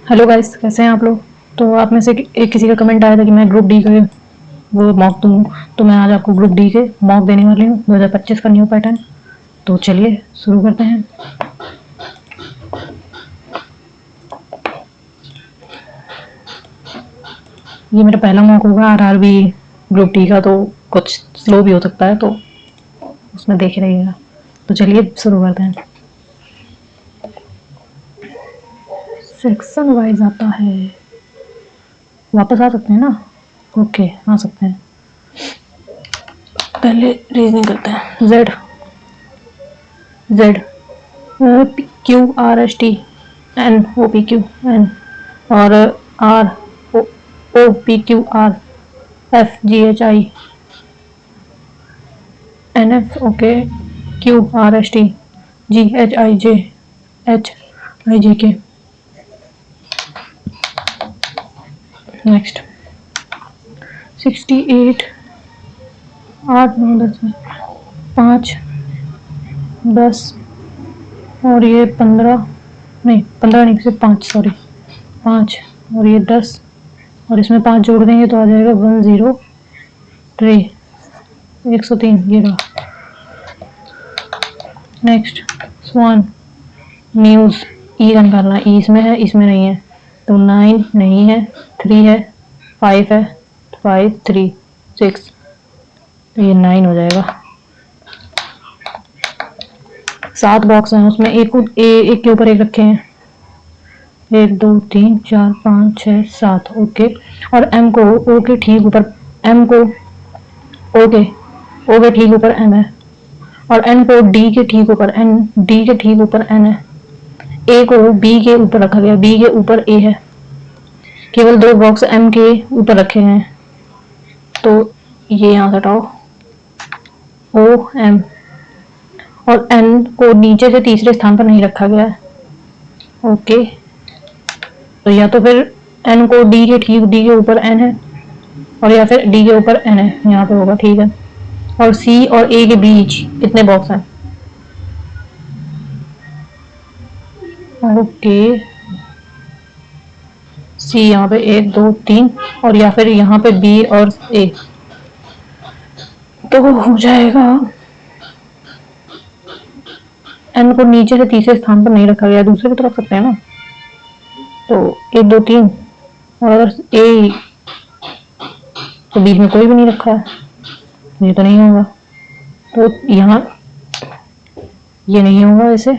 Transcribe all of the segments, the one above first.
Hello guys, कैसे हैं आप लोग। तो आप में से एक किसी का कमेंट आया था कि मैं ग्रुप डी के वो मॉक दूँ। तो मैं आज आपको ग्रुप डी के मॉक देने वाली हूँ 2025 का न्यू पैटर्न। तो चलिए शुरू करते हैं। ये मेरा पहला मॉक होगा आरआरबी ग्रुप डी का, तो कुछ स्लो भी हो सकता है, तो उसमें देखे रहिएगा। तो चलिए शुरू करते हैं। सेक्शन वाइज आता है, वापस आ सकते हैं ना। ओके, आ सकते हैं। पहले रीजनिंग करते हैं। Z Z Q R S T N O P Q N, और R O P Q R F G H I N F okay Q R S T G H I J H I J K. Next 68 8 9 10 5 10 और ये 15 नहीं 15 नहीं सिर्फ 5 sorry 5 और ये 10 और इसमें 5 जोड़ देंगे तो आ जाएगा 103 103 ये रहा। नेक्स्ट स्वान न्यूज ई का निकालना है। ई इसमें है, इसमें नहीं है, तो 9 नहीं है, 3 है, 5 है, 5 3 6, तो ये 9 हो जाएगा। 7 बॉक्स हैं, उसमें एक के ऊपर एक रखे हैं। 1 2 3 4 5 6 7 ओके। और एम को ओ के ठीक ऊपर, एम को ओ के ठीक ऊपर एम है, और एन को डी के ठीक ऊपर एन, डी के ठीक ऊपर एन है। ए को बी के ऊपर रखा गया, बी के ऊपर ए है। केवल 2 बॉक्स एम के ऊपर रखे हैं, तो ये यहाँ से हटाओ ओ एम, और एन को नीचे से तीसरे स्थान पर नहीं रखा गया है। ओके, तो या तो फिर एन को डी के ठीक, डी के ऊपर एन है, और या फिर डी के ऊपर एन है, यहाँ पे होगा ठीक है। और सी और ए के बीच कितने बॉक्स हैं। ओके, सी यहाँ पे 1 2 3, और या फिर यहाँ पे बी और ए, तो वो हो जाएगा। एन को नीचे से तीसरे स्थान पर नहीं रखा गया, दूसरे को तो रख सकते हैं ना। तो 1 2 3, और अगर ए तो बीच में कोई भी नहीं रखा है, ये तो नहीं होगा, तो यहाँ ये नहीं होगा ऐसे,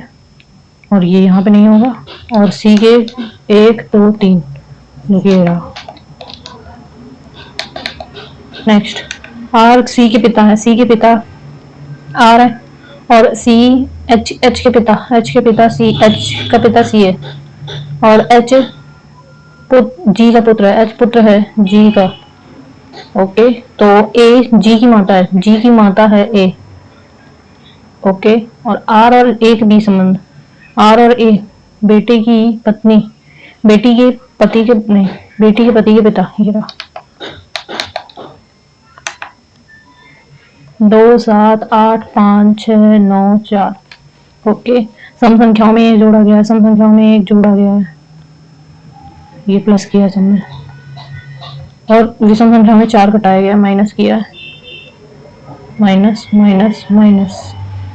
और ये यहाँ पे नहीं होगा, और सी के 1 2 3 देखिए रहा। नेक्स्ट आर सी के पिता है, सी के पिता आर है, और सी एच, एच के पिता सी, एच का पिता सी है, और एच जी का पुत्र है, एच पुत्र है जी का। ओके, तो ए जी की माता है, जी की माता है ए। ओके, और आर और ए के बीच संबंध, आर और ए बेटे की पत्नी, बेटी के पति के नहीं, बेटी के पति के पिता, ये रहा। 2 7 8 5 6 9 4 ओके। सम संख्याओं में एक जोड़ा गया है, सम संख्याओं में एक जोड़ा गया है, ये प्लस किया हमने, और विषम संख्या में 4 घटाया गया, माइनस किया है, माइनस माइनस माइनस,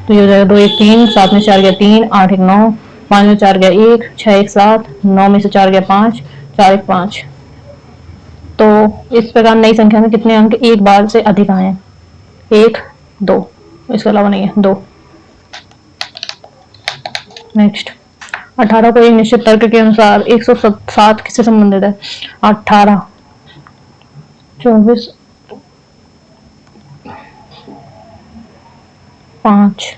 तो ये हो जाएगा 2 1 3, 7 में 4 गया 3, 8 1 9, 5 में 4 गया 1, 6 1 7, 9 में से 4 गया 5, 4 1 5। तो इस प्रकार नई संख्या में कितने अंक एक बार से अधिक आए हैं। 1 2, इसके अलावा नहीं है 2। नेक्स्ट 18 को एक निश्चित तर्क के अनुसार 107 किससे संबंधित है। 18 24 5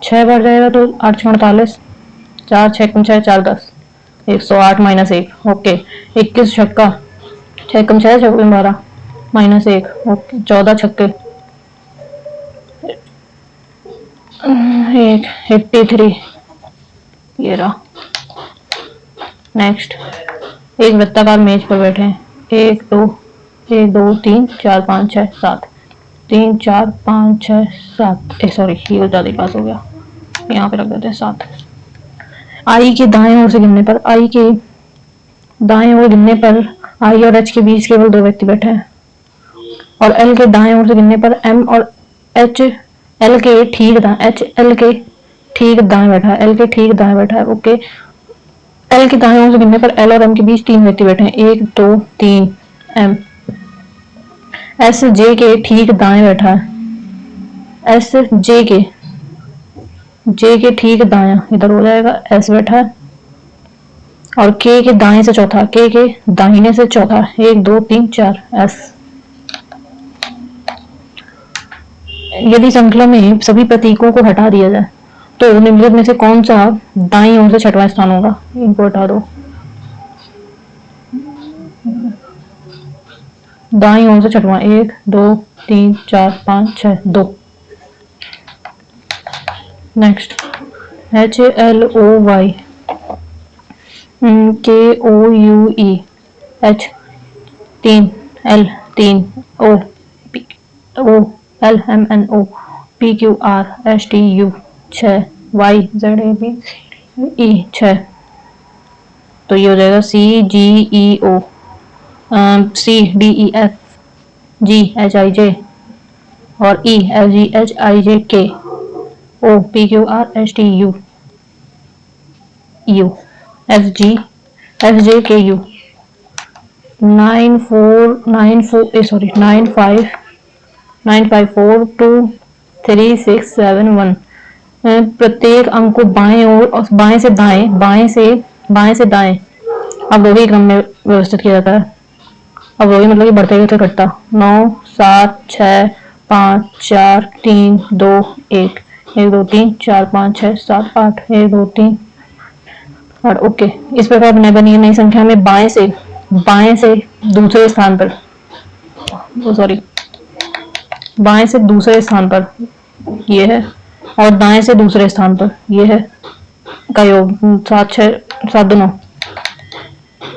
6 बार जाएगा तो 8 48, 4 6 6 4 10, 108 माइनस 1 ओके। 21 छक्का, 6 6 6 12 माइनस 1 ओके। 14 छक्के 1 83, ये रहा। नेक्स्ट एक वृत्ताकार मेज पर बैठे हैं, 1 2 1 2 3 4 5 6 7, 3 4 5 6 7, सॉरी ये ज्यादा पास हो गया, यहाँ पे रख देते हैं 7। आई के दाएं ओर से गिनने पर, आई के दाएं ओर गिनने पर आई और एच के बीच केवल दो व्यक्ति बैठे हैं, और एल के दाएं ओर से गिनने पर एम और एच एल के ठीक दाएं, एच एल के ठीक दाएं बैठा है, एल के ठीक दाएं बैठा है। ओके, एल के दाएं ओर से गिनने पर एल और एम के बीच तीन व्यक्ति बैठे हैं, एक दो तीन एम। एस जे के ठीक दाएं बैठा है, एस जे के ठीक दाएं इधर हो जाएगा, एस बैठा है। और के दाएं से चौथा, के दाहिने से चौथा, एक दो तीन चार एस। यदि श्रृंखला में सभी प्रतीकों को हटा दिया जाए तो निम्नलिखित में से कौन सा दाईं ओर से छठवां स्थान होगा? इनको हटा दो, दाईं ओर से छठवां, एक दो तीन चार पाँच छह, दो। Next, H L O Y K O U E H तीन, एल तीन, O L M N O P Q R S T U छः, Y Z A B E छः। तो ये हो जाएगा C G E O, C D E F, G H I J, और E L G H I J K, O P Q R S T U U, F J के you. 954923671। प्रत्येक अंक को बाएं और बाएं से दाएं, बाएं से दाएं अवरोही क्रम में व्यवस्थित किया जाता है। अवरोही मतलब कि बढ़ते हुए घटता। 9 7 6 5 4 3 2 1, 1 2 3 4 5 6 7 8, 1 2 3 8। ओके, इस प्रकार बनी नई संख्या में बाएं से दूसरे स्थान पर, सॉरी, बाएं से दूसरे स्थान पर ये है, और दाएं से दूसरे स्थान पर ये है का योग 7 6 7 2 9।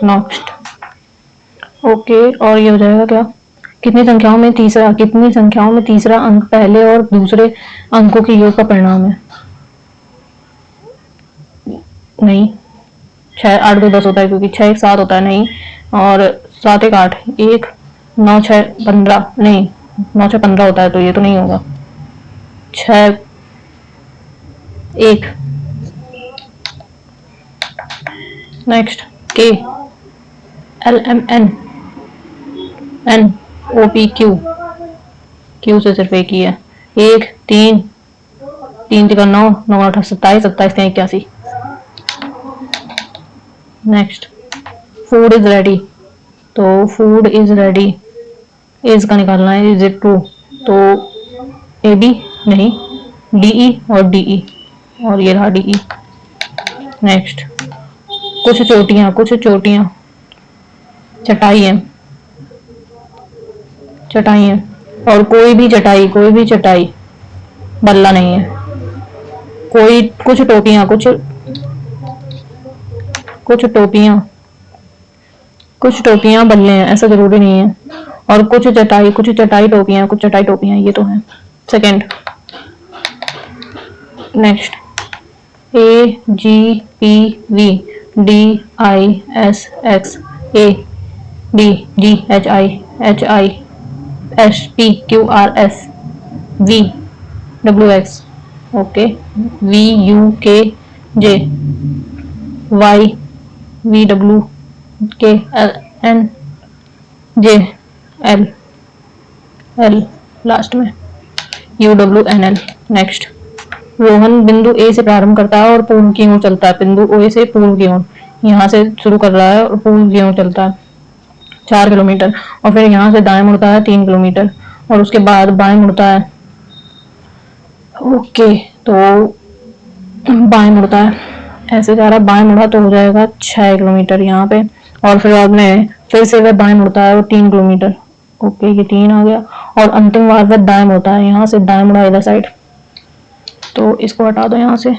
नेक्स्ट, ओके, और ये हो जाएगा क्या? कितनी संख्याओं में तीसरा अंक पहले और दूसरे अंकों के योग का परिणाम है? नहीं, 6 8 2 10 होता है, क्योंकि 6 1 7 होता है, नहीं। और 7 1 8, 1 9 6 15, नहीं, 9 6 15 होता है, तो ये तो नहीं होगा। 6 1। Next, K L M N N O P Q, Q से सिर्फ एक ही है। 1 3 3 3 9 9 8 27 27 3 81। नेक्स्ट, फूड इज रेडी, तो फूड इज रेडी, इज का निकालना है, इज इट ट्रू? तो ए बी, नहीं, डीई और डीई, और ये रहा डीई। नेक्स्ट, कुछ चोटियां चटाई है, और कोई भी चटाई बल्ला नहीं है। कुछ टोपियां बल्ले हैं, ऐसा जरूरी नहीं है। और कुछ चटाई टोपियां, ये तो है। Second, next, A G P V D I S X, A D G H I S P Q R S, V W X, okay, V U K J, Y V W K N J L last में U W N L. Next, Rohan बिंदु A से प्रारंभ करता है और पूर्व की ओर चलता है। बिंदु ओ से पूर्व की ओर, यहाँ से शुरू कर रहा है और पूर्व की ओर चलता है 4 किलोमीटर, और फिर यहाँ से दाएं मुड़ता है 3 किलोमीटर, और उसके बाद बाएं मुड़ता है। ओके, तो बाएं मुड़ता है, ऐसे जा रहा, बाएं मुड़ा तो हो जाएगा 6 किलोमीटर यहाँ पे, और फिर बाद में फिर से वह बाएं मुड़ता है और 3 किलोमीटर। ओके, ये 3 आ गया, और अंतिम बार वह दाएं मुड़ता है, यहाँ से दाएं मुड़ा इधर साइड, तो इसको हटा दो यहाँ से।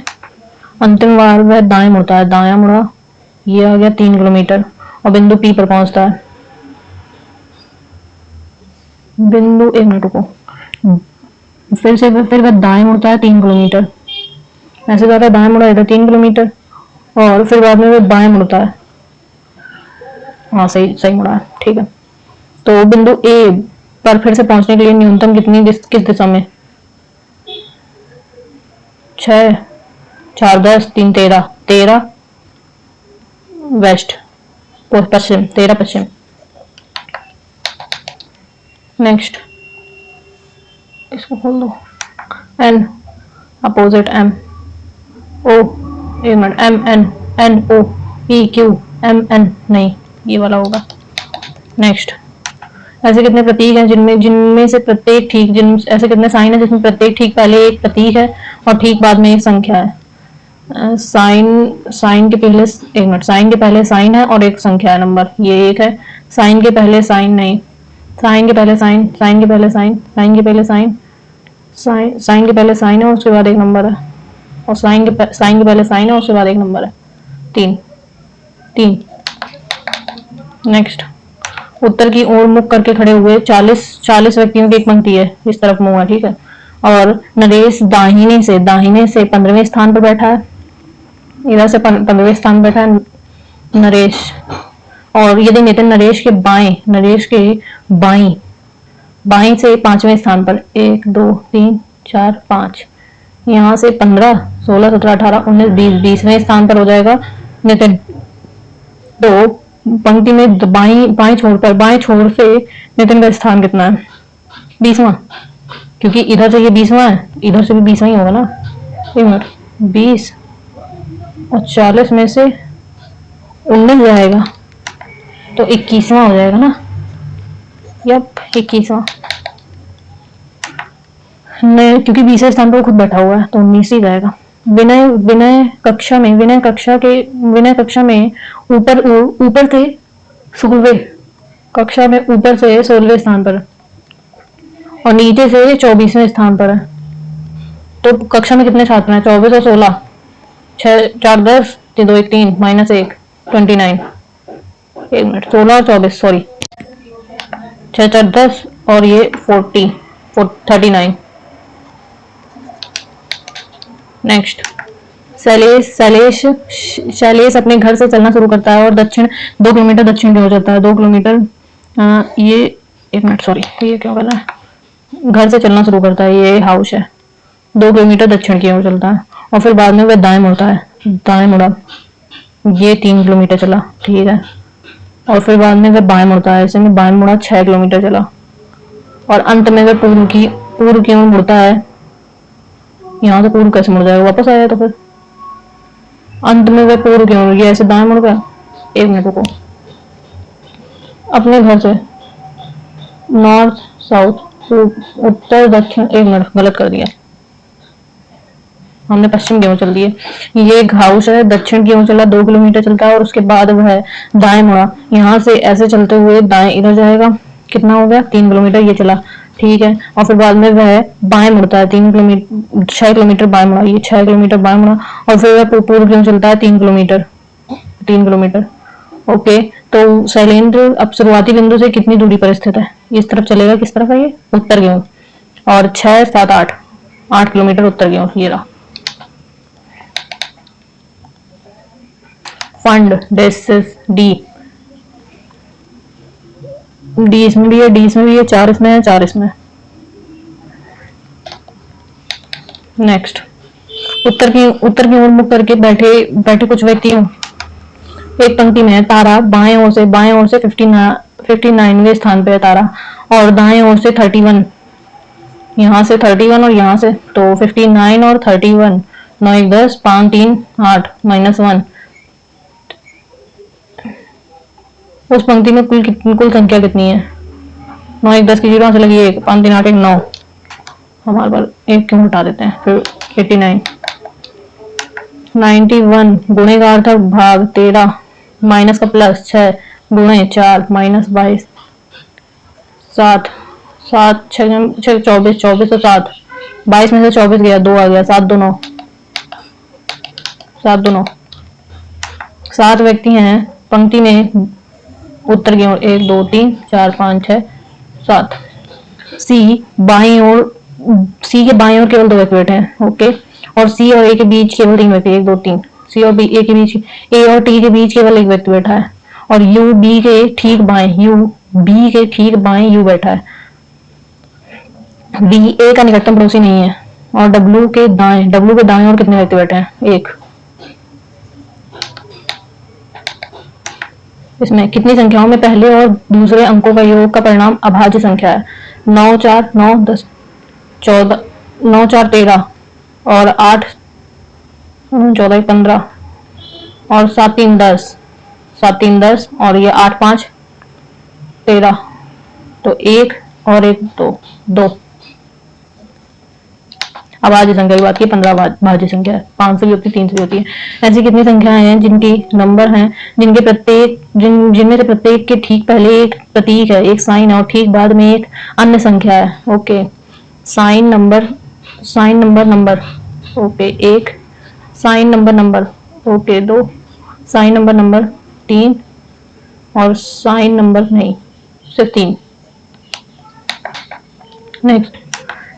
अंतिम बार वह दाएं मुड़ता है, दायां मुड़ा, ये आ गया 3 किलोमीटर, और बिंदु पी पर पहुंचता है। बिंदु, एक मिनट रुको, फिर वह दाएं मुड़ता है 3 किलोमीटर, ऐसे जाता है, दाएं मुड़ा इधर 3 किलोमीटर, और फिर बाद में वो बाएं मुड़ता है। हाँ सही सही मुड़ा है, ठीक है। तो बिंदु ए पर फिर से पहुंचने के लिए न्यूनतम कितनी किस दिशा में? 6, 4 10 3 13, 13 वेस्ट, पश्चिम, 13 पश्चिम। नेक्स्ट, इसको खोल दो। एन अपोजिट एम ओ, एक मिनट, M N, N O P Q, M N नहीं, ये वाला होगा। नेक्स्ट, ऐसे कितने प्रतीक हैं जिनमें जिनमें से प्रत्येक ठीक जिन ऐसे कितने साइन है जिसमें प्रत्येक ठीक पहले एक प्रतीक है और ठीक बाद में एक संख्या है? साइन साइन के पहले, एक मिनट, साइन के पहले साइन है और एक संख्या है नंबर, ये एक है। साइन के पहले साइन नहीं, साइन के पहले साइन, साइन के पहले साइन, साइन के पहले साइन, साइन के पहले साइन है और उसके बाद एक नंबर है, और साइन के पहले साइन है उसके बाद एक नंबर है। 3 3। नेक्स्ट, उत्तर की ओर मुख करके खड़े हुए 40 व्यक्तियों की एक पंक्ति है, इस तरफ मुंह है, ठीक है। और नरेश दाहिने से 15वें स्थान पर बैठा है, इधर से 15वें स्थान पर बैठा है नरेश। और यदि नितिन नरेश के बाई से 5वें स्थान पर, 1 2 3 4 5, यहाँ से 15 16 17 18 19 20, 20वें स्थान पर हो जाएगा नितिन। तो पंक्ति में बाएं छोर से नितिन का स्थान कितना है? 20वां, क्योंकि इधर से ये 20वां है, इधर से भी 20वां ही होगा ना। एक मिनट, 20 और 40 में से 19 जाएगा तो 21वां हो जाएगा ना। यप, 21वां, नहीं, क्योंकि 20वें स्थान पर खुद बैठा हुआ है तो 19 ही जाएगा। विनय कक्षा में ऊपर से 16वें, कक्षा में ऊपर से 16वें स्थान पर और नीचे से 24वें स्थान पर है। तो कक्षा में कितने छात्र हैं? 24 और 16, 6 4 10 3 2 1 3 -1 29। एक मिनट, 16 और 24, सॉरी, 6 4 10 और ये 39। नेक्स्ट, शैलेश अपने घर से चलना शुरू करता है और 2 किलोमीटर दक्षिण की ओर चलता है। 2 किलोमीटर, ये, एक मिनट, सॉरी, ये क्या कर रहा है? घर से चलना शुरू करता है, ये हाउस है। 2 किलोमीटर दक्षिण की ओर चलता है और फिर बाद में वह दाएं मुड़ता है, दाएं मुड़ा, ये 3 किलोमीटर चला, ठीक है। और फिर बाद में वह बाएं मुड़ता है, ऐसे में बाएं मुड़ा 6 किलोमीटर चला और अंत में वह पूर्व की ओर मुड़ता है। यहाँ से पूर्व कैसे मुड़ जाएगा? वापस आया तो फिर अंत में वह पूर्व की ओर, ये ऐसे दाएं मुड़ गया। एक मिनट रुको, अपने घर से नॉर्थ साउथ उत्तर दक्षिण, एक मिनट, गलत कर दिया, हमने पश्चिम की ओर चल दिए। ये एक हाउस है, दक्षिण की ओर चला, 2 किलोमीटर चलता है और उसके बाद वह दाएं मुड़ा। यहाँ से ऐसे चलते हुए दाएं इधर जाएगा, कितना हो गया? 3 किलोमीटर ये चला, ठीक है। और फिर बाद में वह बाएं मुड़ता है, 6 किलोमीटर बाएं मुड़ा, ये 6 किलोमीटर बाएं मुड़ा और फिर वह पूर्व की ओर चलता है 3 किलोमीटर। ओके, तो शैलेंद्र अब शुरुआती बिंदु से कितनी दूरी पर स्थित है? इस तरफ चलेगा, किस तरफ है ये? उत्तर की ओर, और 6 7 8 किलोमीटर उत्तर की ओर, ये रहा। फंड डी, इसमें भी है, डी इसमें भी है, 4 इसमें है, 4 इसमें। नेक्स्ट, उत्तर की ओर मुख करके बैठे कुछ व्यक्ति एक पंक्ति में है। तारा बाएं ओर से 59वें स्थान पे है तारा, और दाएं ओर से 31, यहाँ से 31 और यहाँ से, तो 59 और 31, 9 1 10 5 3 8 -1। उस पंक्ति में कुल संख्या कितनी है? 9 1 10 की 0 से लगी 1, 5 3 8 1 9, हमारे पास 1 क्यों हटा देते हैं। फिर 89, 91 गुणे का अर्थ भाग 13, माइनस का प्लस 6 गुणे 4 -22, 7 7 6 24 24 और 7, 22 में से 24 गया, 2 आ गया, 7 2 9, 7 2 9। 7 व्यक्ति हैं पंक्ति में उत्तर की ओर, 1 2 3 4 5 6 7। सी के बाईं ओर केवल 2 व्यक्ति बैठे हैं, ओके, और सी और ए के बीच केवल 3 व्यक्ति, 1 2 3, सी और बी, ए के बीच, ए और टी के बीच केवल एक व्यक्ति बैठा है, और यू बी के ठीक बाएं, यू बी के ठीक बाएं यू बैठा है। बी ए का निकटतम पड़ोसी नहीं है, और डब्ल्यू के दाएं और कितने व्यक्ति बैठे हैं? एक। इसमें कितनी संख्याओं में पहले और दूसरे अंकों का योग का परिणाम अभाज्य संख्या है? 9 4 9 10 14, 9 4 13 और 8 14 15 और 7 3 10, 7 3 10 और ये 8 5 13, तो 1 और 1 2 2 अभाज्य संख्या की बात की, 15 भाज्य संख्या है, 5 से भी होती है, 3 से भी होती है। ऐसी कितनी संख्याएं हैं जिनकी नंबर हैं जिनमें से प्रत्येक के ठीक पहले एक प्रतीक है, एक साइन है, और ठीक बाद में एक अन्य संख्या है? Okay, sign number okay, 1 sign number okay, 2 sign number 3 और साइन नंबर नहीं, सिर्फ 3। नेक्स्ट,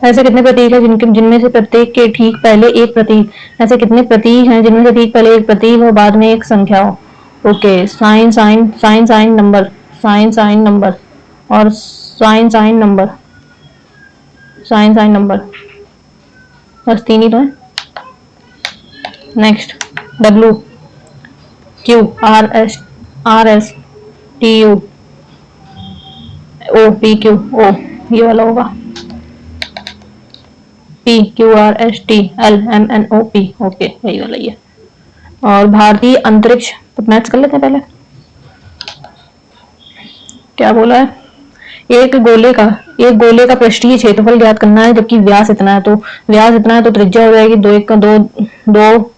ऐसे कितने प्रतीक है जिनमें से प्रत्येक के ठीक पहले एक प्रतीक, ऐसे कितने प्रतीक हैं जिनमें से ठीक पहले एक प्रतीक हो बाद में एक संख्या हो? ओके, साइन नंबर और साइन नंबर, बस 3 ही तो है। Next, W Q R S T U O P Q O, ये वाला होगा, P Q R S T L M N O P, okay, यही वाला ही है। और भारतीय अंतरिक्ष, तो मैथ्स कर लेते हैं पहले। क्या बोला है? एक गोले का पृष्ठीय क्षेत्रफल ज्ञात करना है, जबकि व्यास इतना है, तो त्रिज्या हो जाएगी 2 1 2 2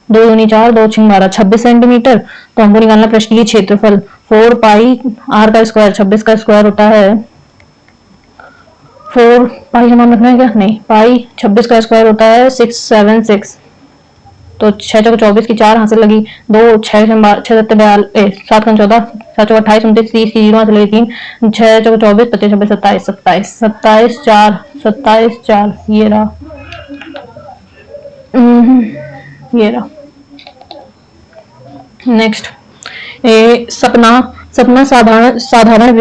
2 दूनी 4 2 6 12 26 सेंटीमीटर। तो हमको निकालना पृष्ठीय क्षेत्रफल 4 पाई आर का स्क्वायर, 26 का स्क्वायर होता है 4 पाई, हम रखना है क्या? नहीं, पाई 26 का स्क्वायर होता है 676, तो 6 चौको 24 की 4 हाथ से लगी 2, 6 7 7 14 7 चौको 28 29 30 की 0 हाथ से लगी 3, 6 चौको 24 25 26 27 27 4, ये रहा, ये रहा। नेक्स्ट, सपना साधारण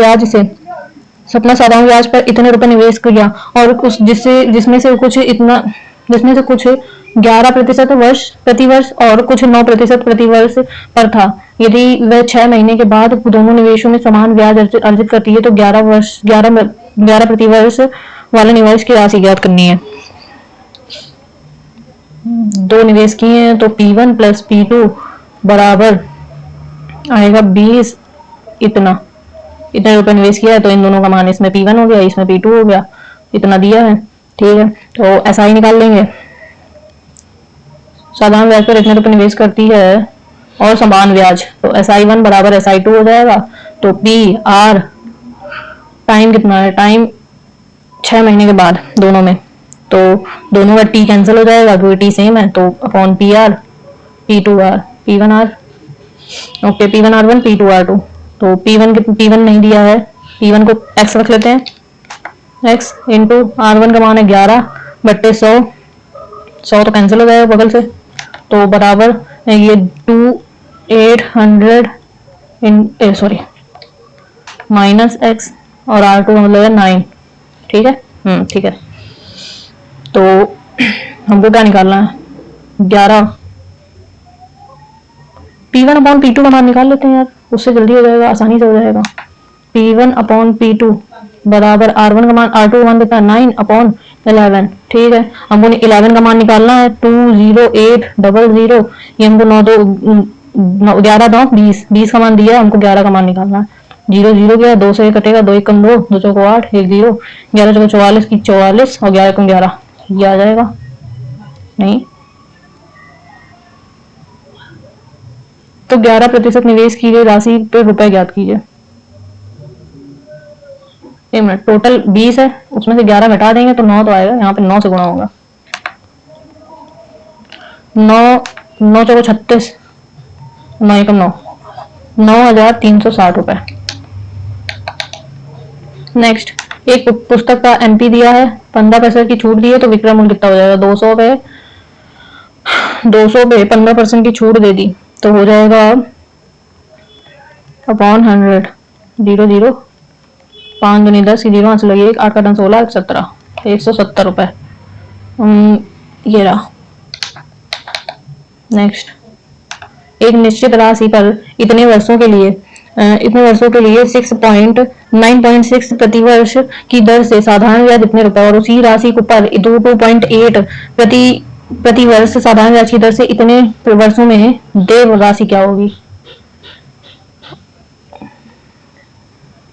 ब्याज पर इतने रुपए निवेश किया, और उस जिसमें से कुछ 11% प्रतिवर्ष और कुछ 9% प्रतिवर्ष पर था। यदि वह 6 महीने के बाद दोनों निवेशों में समान ब्याज अर्जित करती है तो 11 प्रतिवर्ष वाले निवेश की राशि ज्ञात करनी है। 2 निवेश किए हैं, तो P1 प्लस P2 बराबर आएगा 20, इतने रुपए निवेश किया है, तो इन दोनों का मान इसमें P1 हो गया, इसमें P2 हो गया, इतना दिया है, ठीक है। तो SI निकाल लेंगे, साधारण ब्याज पर इतने रुपए निवेश करती है और समान ब्याज, तो SI1 बराबर SI2 हो जाएगा। तो PR टाइम कितना है? टाइम 6 महीने के बाद दोनों में, तो दोनों का T कैंसिल हो जाएगा क्योंकि T सेम है, तो upon PR P2R P1R, okay, P1R1 P2R2। तो P1 नहीं दिया है, P1 को x रख लेते हैं, x इंटू R1 का मान है 11 बट्टे 100 तो कैंसिल हो जाएगा बगल से, तो बराबर ये 2800 माइनस x और R2 का मतलब है 9, ठीक है, ठीक है। तो हमको क्या निकालना है? 11 P1 अपॉन P2 का मान निकाल लेते हैं यार, उससे जल्दी हो जाएगा, आसानी से हो जाएगा। P1 अपॉन P2 बराबर R1 का मान, R2 का मान कितना? 9 अपॉन 11, ठीक है। हमको 11 का मान निकालना है 20800, ये हमको 11 2 20 का मान दिया है, हमको 11 का मान निकालना है। 0 0 गया, 2 से 1 कटेगा, 2 1 कम 2 2 चौको 8 1 0, 11 चौको 44 की 44 और 11 कम 11, ये आ जाएगा। नहीं तो 11% निवेश की गई राशि पे रुपए ज्ञात कीजिए। एक मिनट, टोटल 20 है, उसमें से 11 घटा देंगे तो 9 तो आएगा, यहाँ पे 9 से गुणा होगा, 9 चौको 36, 9 एकम 9, 9,360 रुपए। नेक्स्ट, एक पुस्तक का MP दिया है, 15% की छूट दी है, तो विक्रय मूल्य कितना हो जाएगा? 200 पे 200 पे 15% की छूट दे दी तो हो जाएगा अपॉन 100, 0 0 5 दूनी 10 की 0 से लगी 1, 8 का 10 16, 17, 170 रुपए। ये रहा। नेक्स्ट, एक निश्चित राशि पर इतने वर्षों के लिए 9.6 प्रतिवर्ष की दर से साधारण ब्याज इतने रुपए, और उसी राशि को पर 2.8 प्रति वर्ष साधारण ब्याज की दर से इतने वर्षों में देय राशि क्या होगी?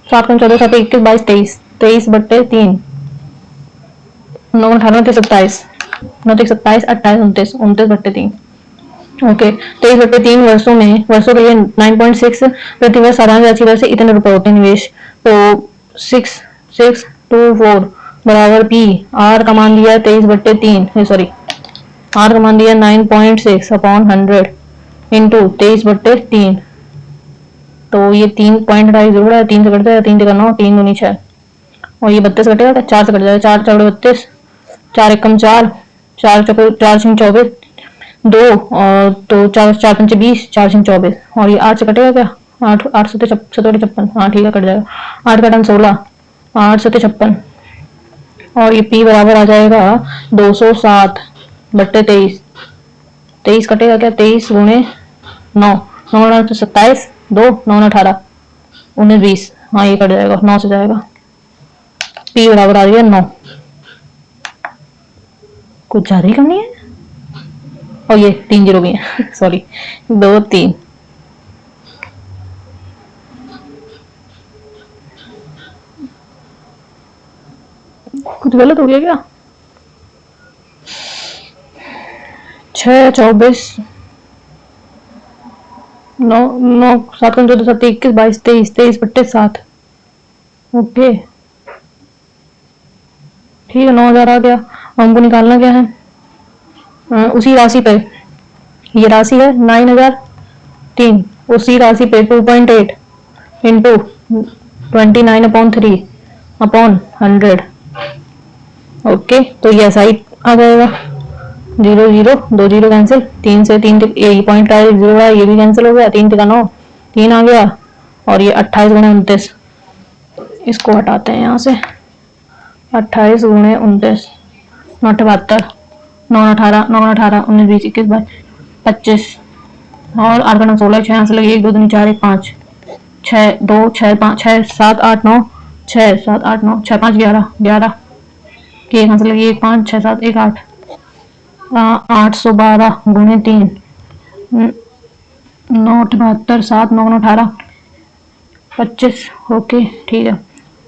7 14 7 21 22 23 23 बट्टे 3 9 18 29 27 9 27 28 29 29 बट्टे 3। ओके, 23 बटे 3 वर्षों के लिए 9.6 प्रतिवर्ष साधारण ब्याज की दर से इतने रुपए होते हैं निवेश। तो 6624 बराबर पी, आर का मान दिया 23 बटे 3, सॉरी आर का मान दिया 9.6 अपॉन 100 इंटू 23 बटे 3। तो ये 3 पॉइंट जोड़ा है, 3 से कटता है, 3 से 9, 3 दूनी 6, और ये 32 कटेगा, 4 से कट जाएगा, 4 4 32, 4 एकम 4, 4 4 24, 2 और तो 4 4 5 20, 4 24, और ये 8 से कटेगा क्या? 8 8 7 56, हाँ ठीक है कट जाएगा। 8 का 10 16, 8 7 56, और ये पी बराबर आ जाएगा 207 बट्टे 23। 23 कटेगा क्या? 23 गुणे 9, 9 27, 2 9 18 19 20, हाँ ये कट जाएगा, 9 से जाएगा। पी बराबर आ गया 9। कुछ ज्यादा ही करनी है, और ये 3 0 भी है सॉरी 2 3। कुछ गलत हो गया क्या? 6 24 9 9 7 14 7 21 22 23 23 बट्टे 7। ओके ठीक है, 9000 आ गया। हमको निकालना क्या है? उसी राशि पे, ये राशि है 9003, उसी राशि पे 2.8 इंटू 29/3 अपॉन 100। ओके, तो ये ऐसा ही आ जाएगा। 0 0 2 0 कैंसिल, 3 से 3 यही पॉइंट का 0 है, ये भी कैंसिल हो गया, 3 का 9 3 आ गया, और ये 28 गुणे 29, इसको हटाते हैं यहाँ से। 28 गुणे 29 9 72, 9 18 9 18 19 20 21 22 25, और 8 का 9 16, 6 से लगे 1 2 3 4 1 5 6 2 6 5 6 7 8 9 6 7 8 9 6 5 11 11 के 1 से लगे 1 5 6 7 1 8 812 गुणे 3 9 72 7 9 18 25। ओके ठीक है,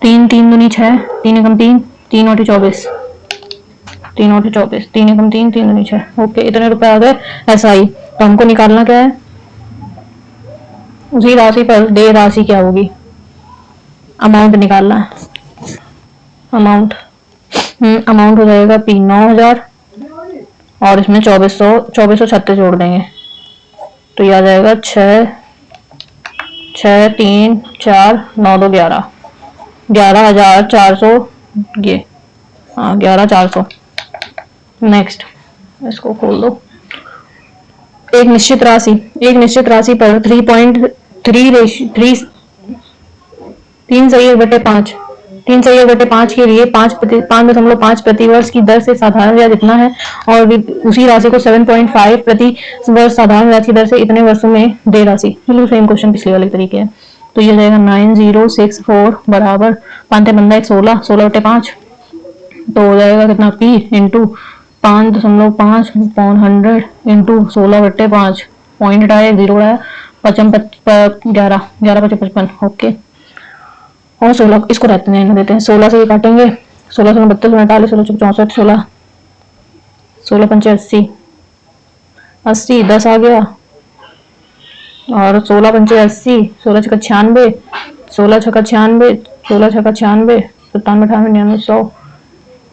3 3 दूनी 6, 3 एकम 3, 3 8 24, 3 8 24, 3 एकम 3, 3 दूनी 6। ओके, इतने रुपए आ गए ऐसा ही। तो हमको निकालना क्या है? उसी राशि पर देय राशि क्या होगी? अमाउंट निकालना है। अमाउंट अमाउंट हो जाएगा पी 9000, और इसमें 2436 जोड़ देंगे, तो ये आ जाएगा 6 6 3 4 9 2 11 11400, ये हाँ 11400। नेक्स्ट, इसको खोल दो। एक निश्चित राशि पर 3 3 बटे 5 के लिए 5.5 प्रतिवर्ष की दर से साधारण ब्याज इतना है, और उसी राशि को 7.5 प्रति वर्ष साधारण ब्याज की दर से इतने वर्षों में दे राशि। बिल्कुल सेम क्वेश्चन पिछले वाले तरीके है। तो ये जाएगा 9064 बराबर 5 15 16 16 बटे 5, तो हो जाएगा कितना? पी इंटू 5.5 अपॉन 100 इंटू 16 बटे 5, पॉइंट हटाया 0 आया, 11 11 55 55। ओके, और 16 इसको रहते हैं 16 से ये काटेंगे, 16 से 32 48 16 64 16 16 पंचे 80 80 10 आ गया, और 16 पंचे 80, 16 छक्का 96, 16 छक्का 96, 16 छक्का 96 97 98 99 100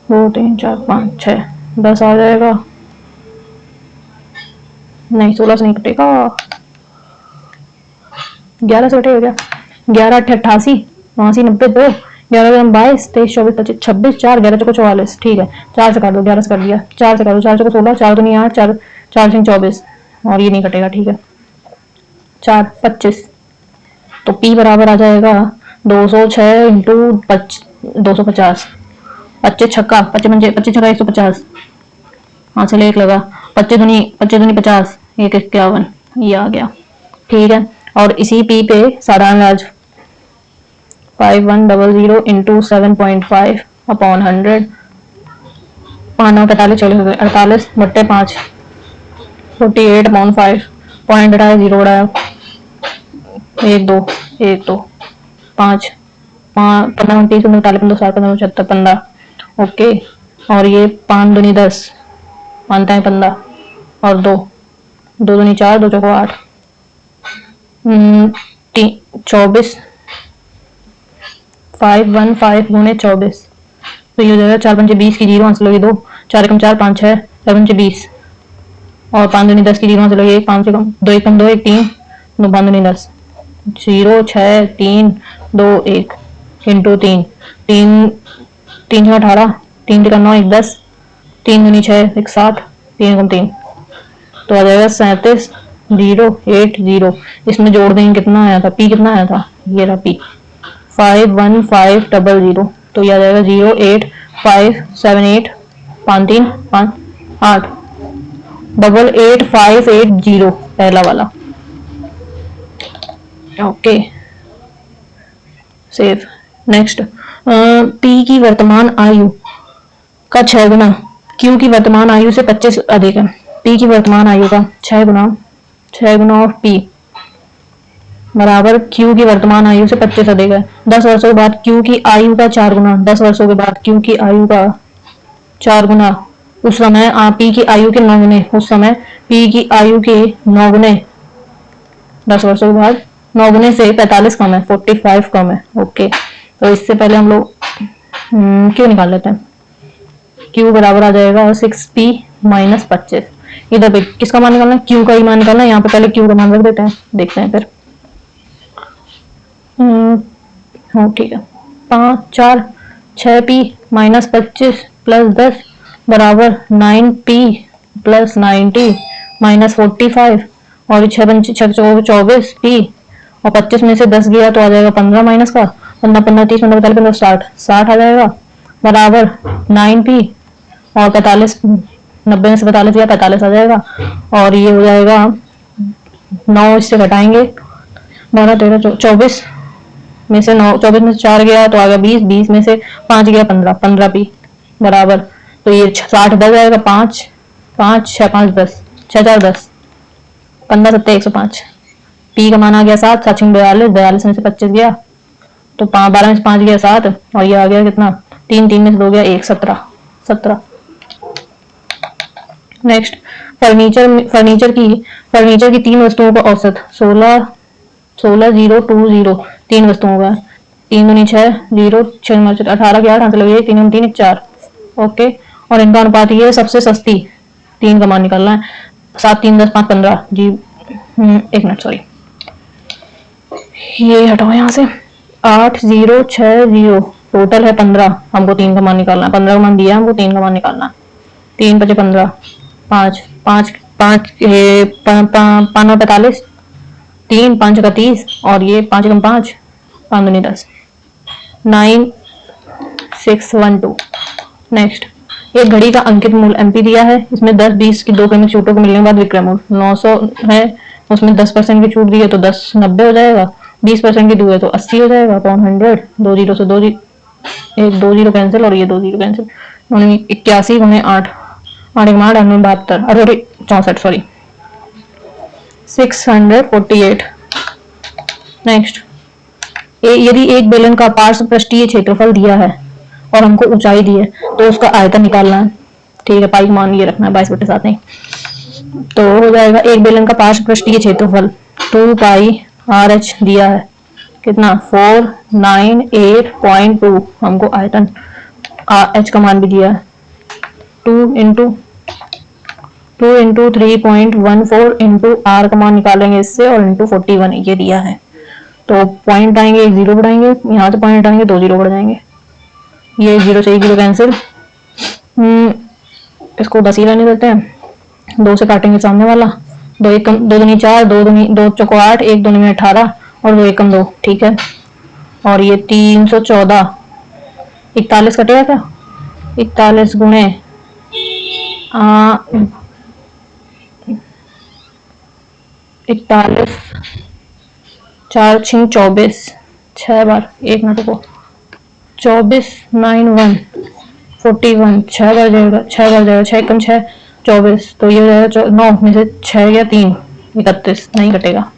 2 3 4 5 6 10 आ जाएगा। नहीं 16 से नहीं कटेगा, 11 से कटेगा क्या? 11 8 88 89 90 2 11 22 23 24 25 26 4 11 चौको 44। ठीक है, 4 से काट दो, 11 से कर दिया, 4 से काट दो, 4 चौको 16, 4 दूनी 8, 4 4 सिंह 24 और ये नहीं कटेगा, ठीक है। 4 25, तो P बराबर आ जाएगा 206 इंटू 250, 25 छक्का 25 छक्का 150, हाँ चले एक लगा, 25 दूनी 50, 1 51, ये आ गया, ठीक है। और इसी P पे साधारण व्याज 5100 इंटू 7.5 अपॉन 100, 5 9 45 40 48 बट्टे 5, 48 अपॉन 5, पॉइंट हटाया 0 उड़ाया, 1 2 1 2 5 15 30 45 15 60 15 75 15, ओके। और ये 5 दूनी 10, 5 है 15 और 2 2 दूनी 4 2 चौको 8, 24 515 गुणे 24, तो ये हो जाएगा 4 पंचे 20 की 0 आंसर लगी 2, 4 एकम 4 5 6 4 पंचे 20 और 5 दूनी 10 की 0 आंसर लगी 1, 5 एकम 2 एकम 2 1 3 2 5 दूनी 10, 0 6 3 2 1 इंटू 3 3 3 18 3 9 1 10 3 दूनी 6 1 7 3 एकम 3, तो आ जाएगा 37 080। इसमें जोड़ देंगे कितना आया था, P कितना आया था, ये रहा P 51500, तो ये आ जाएगा 08578 5 3 5 8 88580 पहला वाला, ओके सेव। नेक्स्ट, P की वर्तमान आयु का 6 गुना Q की वर्तमान आयु से 25 अधिक है। P की वर्तमान आयु का 6 गुना ऑफ P बराबर Q की वर्तमान आयु से 25 अधिक है। 10 वर्षों के बाद Q की आयु का 4 गुना, 10 वर्षों के बाद Q की आयु का 4 गुना, उस समय P की आयु के 9 गुने, उस समय P की आयु के 9 गुने 10 वर्षों के बाद 9 गुने से 45 कम है, 45 कम है, ओके। तो इससे पहले हम लोग Q निकाल लेते हैं। Q बराबर आ जाएगा 6P माइनस 25, इधर पे किसका मान निकालना है, Q का ही मान निकालना है, यहाँ पे पहले Q का मान रख देते हैं, देखते हैं फिर। हाँ ठीक है, 5 4 6P माइनस 25 प्लस 10 बराबर 9P प्लस 90 माइनस 45 और 6 24P और 25 में से 10 गया तो आ जाएगा 15 माइनस का 15 15 30 15 45 15 60 आ जाएगा बराबर 9P और 45 90 में से 45 गया 45 आ जाएगा और ये हो जाएगा 9 इससे घटाएंगे 12 13 24 में से 9 24 में से 4 गया तो आ गया 20 20 में से 5 गया 15 15P बराबर, तो ये 60 10 आएगा 5 5 6 5 10 6 4 10 15 7 105, P का मान आ गया 7 7 42 42 में से 25 गया तो 12 में से 5 गया 7 और ये आ गया कितना 3 3 में से 2 गया 1 17। नेक्स्ट, फर्नीचर की 3 वस्तुओं का औसत 16 020 3 वस्तुओं का 3 दूनी 6 0 6 18 के 8 आंसर लगे 3 3 4, ओके। और इनका अनुपात ये सबसे सस्ती 3 का मान निकालना है 7 3 10 5 15 जी, 1 मिनट सॉरी, ये हटाओ यहाँ से 8 0 6 0 टोटल है 15, हमको 3 का मान निकालना है, 15 का मान दिया हमको 3 का मान निकालना है, 3 5 15 5 5 5 5 45 3 5 का 30 और ये 5 कम 5 5 दूनी 10 9 6 1 2। नेक्स्ट, एक घड़ी का अंकित मूल्य MP दिया है, इसमें 10 20 की 2 पेमेंट छूटों को मिलने के बाद विक्रय मूल्य 900 है, उसमें 10% की छूट दी है तो 10 90 हो जाएगा, 20% की दी है तो 80 हो जाएगा अपॉन 100, 2 जीरो से 2 एक 2 जीरो कैंसिल और ये 2 जीरो कैंसिल, 81 गुणे 8 8 एक 8 72 अरे 64 सॉरी 648। नेक्स्ट, यदि एक बेलन का पार्श्व पृष्ठीय क्षेत्रफल दिया है और हमको ऊंचाई दी है तो उसका आयतन निकालना है, ठीक है। पाई मान ये रखना है 22/7 नहीं, तो हो जाएगा एक बेलन का पार्श्व पृष्ठीय क्षेत्रफल 2 पाई RH दिया है कितना 498.2, हमको आयतन H का मान भी दिया है 2 इंटू 3.14 इंटू R का मान निकालेंगे इससे और इंटू 41 ये दिया है, तो पॉइंट आएंगे 1 0 बढ़ाएंगे, यहाँ से पॉइंट आएंगे 2 0 बढ़ जाएंगे, ये 0 से 1 0 कैंसिल, इसको 10 ही रहने देते हैं 2 से काटेंगे सामने वाला, 2 एकम 2 दूनी 4, 2 चौको 8, 1 दूनी में 18 और 2 एकम 2, ठीक है। और ये 314, 41 कटेगा क्या? 41 गुणे 41, 4 6 24, 6 बार, एक ना तो 24 9 1 41, 6 बार जाएगा, 6 बार जाएगा, 6 कम 6 24, तो ये हो जाएगा 9 में से 6 या 3 31, नहीं कटेगा।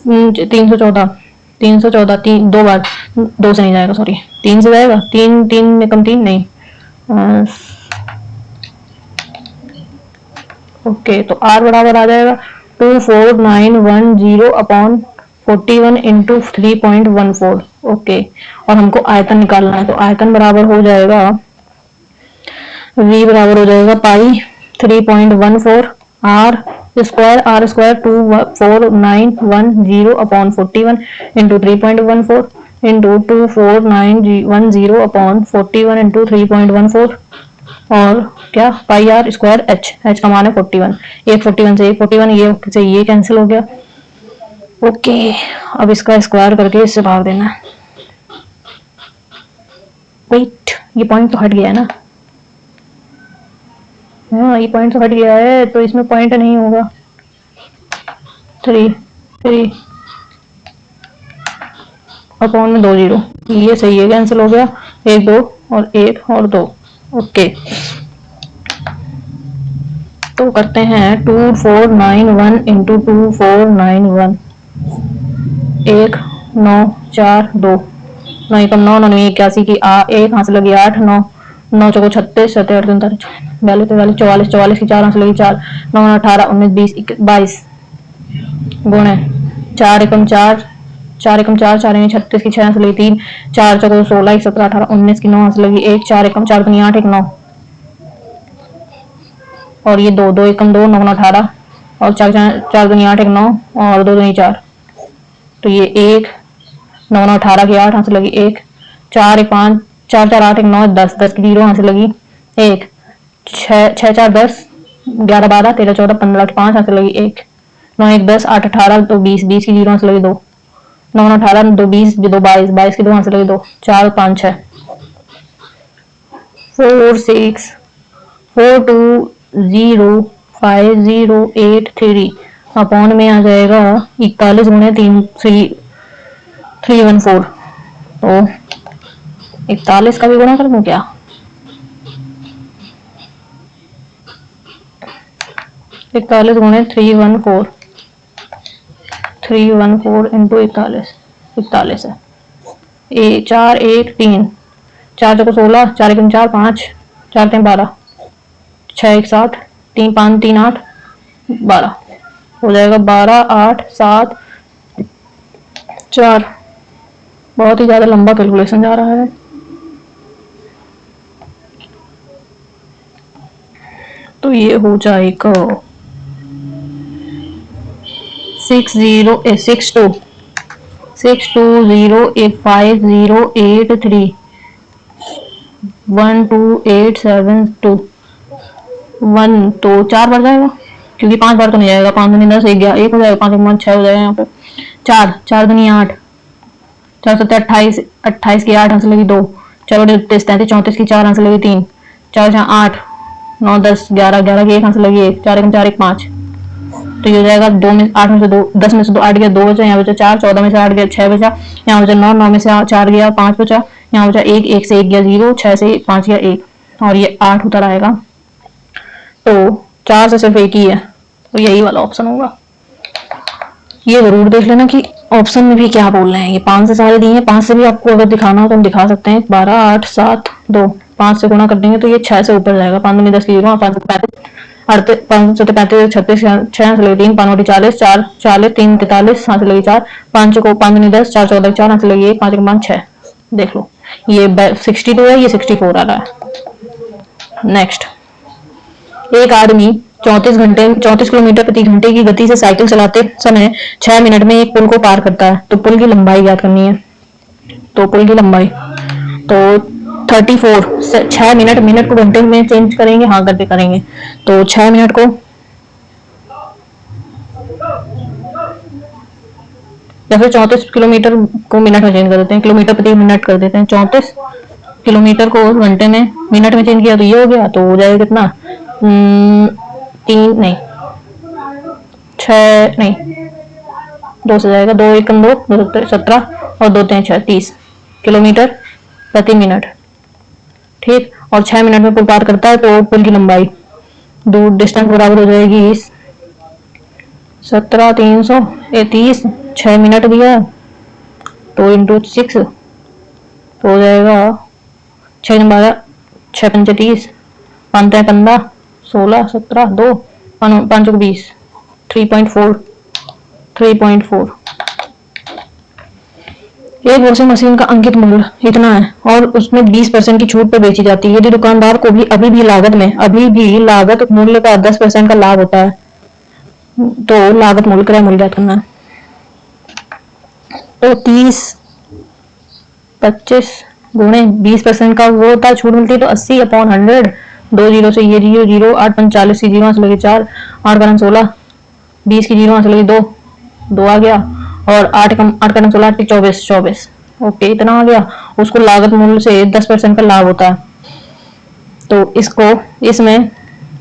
314, 314 3 2 बार, 2 से नहीं जाएगा, सॉरी 3 से जाएगा, 3 3 में कम 3 नहीं। ओके, तो r बराबर आ जाएगा 24910 अपॉन 41 इंटू 3.14। ओके, और हमको आयतन निकालना है, तो आयतन बराबर हो जाएगा v बराबर हो जाएगा पाई 3.14 r square 24910 upon 41 into 3.14 into 24910 upon 41 into 3.14 और क्या पाई आर स्क्वायर एच का मान है 41, एक 41 से एक 41, ये कैंसिल हो गया। ओके, अब इसका स्क्वायर करके इससे भाग देना है। वेट, ये पॉइंट तो हट गया है ना? हाँ, ये पॉइंट तो हट गया है, तो इसमें पॉइंट नहीं होगा। 3 3 अपॉन में 2 0, ये सही है, कैंसिल हो गया, 1 2 और 1 और 2। ओके, तो करते हैं 2491 इंटू 2491, 1 9 4 2, 9 एकम 9, 9 81 की 1 हाथ से लगी 8, 9 9 चौको 36, 7 8 43 42 43 44 44 की 4 हाथ से लगी 4, 9 18 19 20 22 गुणे 4 एकम 4 4 एकम 4 4 36 की 6 हाथ से लगी 3, 4 चौको 16 17 18 19 की 9 हाथ से लगी 1, 4 एकम 4 दुनी 8 1 9 और ये 2 2 एकम 2 9 18 और 4 4 दुनी 8 1 9 और 2 दुनी 4, तो ये 1 9 9 18 की 8 हाथ से लगी 1, 4 1 5 4 4 8 1 9 10 10 की 0 हाथ से लगी 1, 6 6 4 10 11 12 13 14 15 की 5 हाथ से लगी 1, 9 1 10 8 18 तो 20 20 की 0 हाथ से लगी 2, 9 9 18 2 20 2 22 22 की 2 हाथ से लगी 2, 4 5 6 4 6 4 2 0 5 0 8 3 अपॉन में आ जाएगा 41 गुणे 314, तो 41 का भी गुणा कर दूं क्या? 41 गुणे 314 इंटू 41 है, 4 1 3 4 चौको 16 4 1 4 5 4 3 12 6 1 7 3 5 3 8 12 हो जाएगा 12 8 7 4। बहुत ही ज्यादा लंबा कैलकुलेशन जा रहा है। तो ये हो जाएगा 62085083 12872 1, तो 4 बार जाएगा, क्योंकि 5 बार तो नहीं जाएगा, 5 दूनी 10 1 हो जाएगा, 5 1 6 हो जाएगा, यहाँ पे 4 4 दूनी 8 4 7 28 28 की 8 हाथ से लगी 2, 4 33 33 34 की 4 हाथ से लगी 3, 4 4 8 9 10 11 11 की 1 हाथ से लगी 1, 4 1 4 1 5, तो ये हो जाएगा 2 में 8 में से 2 10 में से 2 8 गया, 2 बचा, यहाँ बचा 4, 14 में से 8 गया 6 बचा, यहाँ बचा 9 9 में से 4 गया 5 बचा, यहाँ बचा 1 1 से 1 गया 0, 6 से 5 गया 1 और ये 8 उतर आएगा। तो 4 से सिर्फ एक ही है, तो यही वाला ऑप्शन होगा। ये जरूर देख लेना कि ऑप्शन में भी क्या बोल रहे हैं। ये 5 से सारे दिए हैं, 5 से भी आपको अगर दिखाना हो तो हम दिखा सकते हैं। 12 8 7 2 5 से गुणा कर देंगे तो ये 6 से ऊपर जाएगा, 5 में 10 की 0 5 35 5 से 35 36 6 से लगी 3 5 40 4 40 3 43 5 से लगी 4 5 को 5 में 10 4 14 4 से लगी 1 5 के 5 6। देख लो ये 62 है, ये 64 आ रहा है। नेक्स्ट, एक आदमी 34 किलोमीटर प्रति घंटे की गति से साइकिल चलाते समय 6 मिनट में एक पुल को पार करता है, तो पुल की लंबाई ज्ञात करनी है। तो पुल की लंबाई, तो 34 6 मिनट, मिनट को घंटे में चेंज करेंगे, हाँ करके करेंगे। तो 6 मिनट को या फिर 34 किलोमीटर को मिनट में चेंज कर देते हैं, किलोमीटर प्रति मिनट कर देते हैं। 34 किलोमीटर को घंटे में मिनट में चेंज किया तो ये हो गया, तो हो जाएगा कितना, 3 नहीं 6 नहीं 2 से जाएगा, 2 एकम 2, 2 17 और 2 3 6 30 किलोमीटर प्रति मिनट। ठीक, और 6 मिनट में पुल पार करता है, तो पुल की लंबाई दूर डिस्टेंस बराबर हो जाएगी 17 300 30, 6 मिनट दिया तो इंटू 6 तो हो जाएगा 6 12 6 पंचे 30, 5 15 16 17 2 5 20 3.4 एक वॉशिंग मशीन का अंकित मूल्य इतना है और उसमें 20% की छूट पर बेची जाती है। यदि दुकानदार को भी अभी भी लागत मूल्य का 10% का लाभ होता है, तो लागत मूल्य क्रय मूल्य ज्ञात करना है। तो 30 25 गुणे 20% का वो होता है, छूट मिलती है तो 80/100, 2 जीरो से ये 0 0, 8 45 की 0 लगे 4, 8 का 16, 20 की 0 लगे 2 2 आ गया, और 8 का 16 8 24। ओके, इतना आ गया। उसको लागत मूल्य से 10% का लाभ होता है, तो इसमें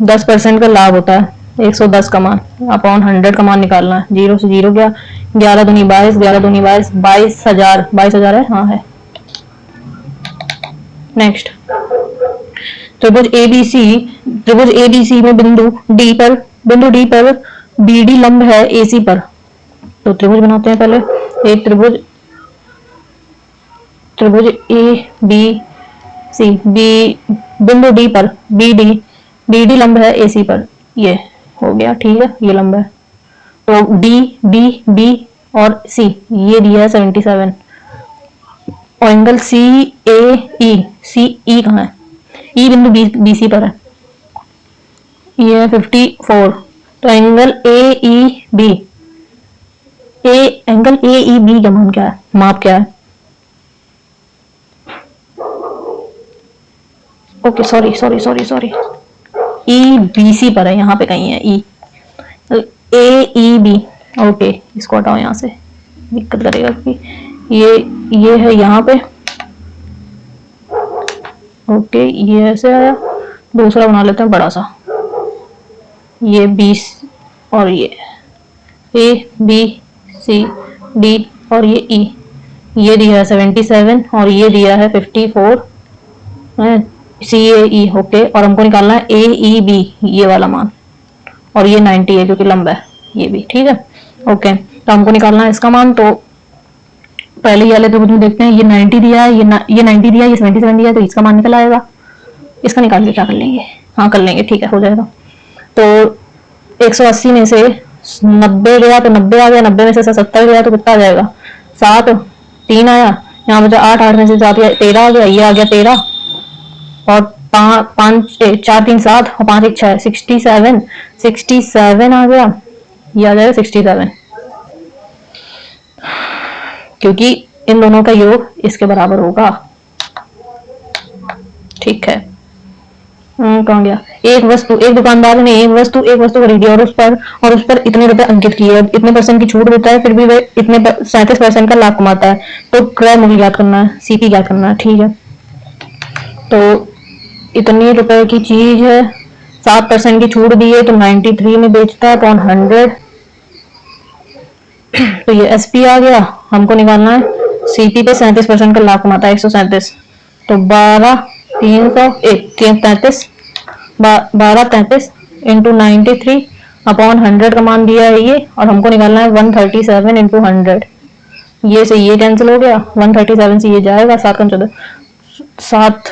10% का लाभ होता है, 110 का मान अपॉन 100 का मान निकालना है। 0 से 0 गया, 11 दूनी 22, 11 दूनी 22, 22,000 है, हाँ है। नेक्स्ट, त्रिभुज एबीसी में बिंदु डी पर बीडी लंब है एसी पर। तो त्रिभुज बनाते हैं पहले। एक त्रिभुज ए बी सी, बिंदु डी पर बीडी लंब है एसी पर, ये हो गया। ठीक है, ये लंब है। तो डी बी और सी ये दिया है 77, और एंगल सी ई कहाँ है, ई बिंदु बी सी पर है, ये है 54। तो angle angle A E B का मान क्या है, माप क्या है? Okay sorry, E B C पर है, यहाँ पे कहीं है ई, ए ई बी। ओके, इसको हटाओ यहाँ से, दिक्कत करेगा कि ये है यहाँ पे। ओके, ये ऐसे आया। दूसरा बना लेते हैं बड़ा सा, ये 20 और ये ए बी सी डी और ये ई, ये दिया है 77 और ये दिया है 54 सी ए ई। ओके, और हमको निकालना है ए ई बी, ये वाला मान, और ये 90 है क्योंकि लंबा है ये भी। ठीक है, ओके, तो हमको निकालना है इसका मान। तो पहले ये वाले त्रिभुज में देखते हैं, ये 90 दिया है, ये 90 दिया है, ये 77 दिया है, तो इसका मान निकल आएगा। इसका निकाल के क्या कर लेंगे, हाँ कर लेंगे, ठीक है, हो जाएगा। तो 180 में से 90 गया तो 90 आ गया, 90 में से 70 गया तो कितना आ जाएगा, 7 3 आया, यहाँ बचा 8, 8 में से 7 13 आ गया, ये आ गया 13, और 5 4 3 7 और 5 1 6 67 आ गया, ये आ जाएगा 67, क्योंकि इन दोनों का योग इसके बराबर होगा। ठीक है, कहाँ गया, एक दुकानदार ने एक वस्तु खरीदी और उस पर इतने रुपए अंकित किए, इतने % की छूट देता है, फिर भी वह इतने 37% का लाभ कमाता है, तो क्रय मूल्य ज्ञात करना है, सीपी ज्ञात करना है। ठीक है, तो इतने रुपए की चीज है, 7% की छूट दी है, तो 93 में बेचता है अपॉन 100, तो ये एसपी आ गया। हमको निकालना है सीपी पे 37% का लाभ कमाता है, 137, तो 12 इंटू 93 अपॉन 100 का मान दिया है ये, और हमको निकालना है 137 इंटू 100, ये से ये कैंसिल हो गया, 137 से ये जाएगा, 7 का 14, 7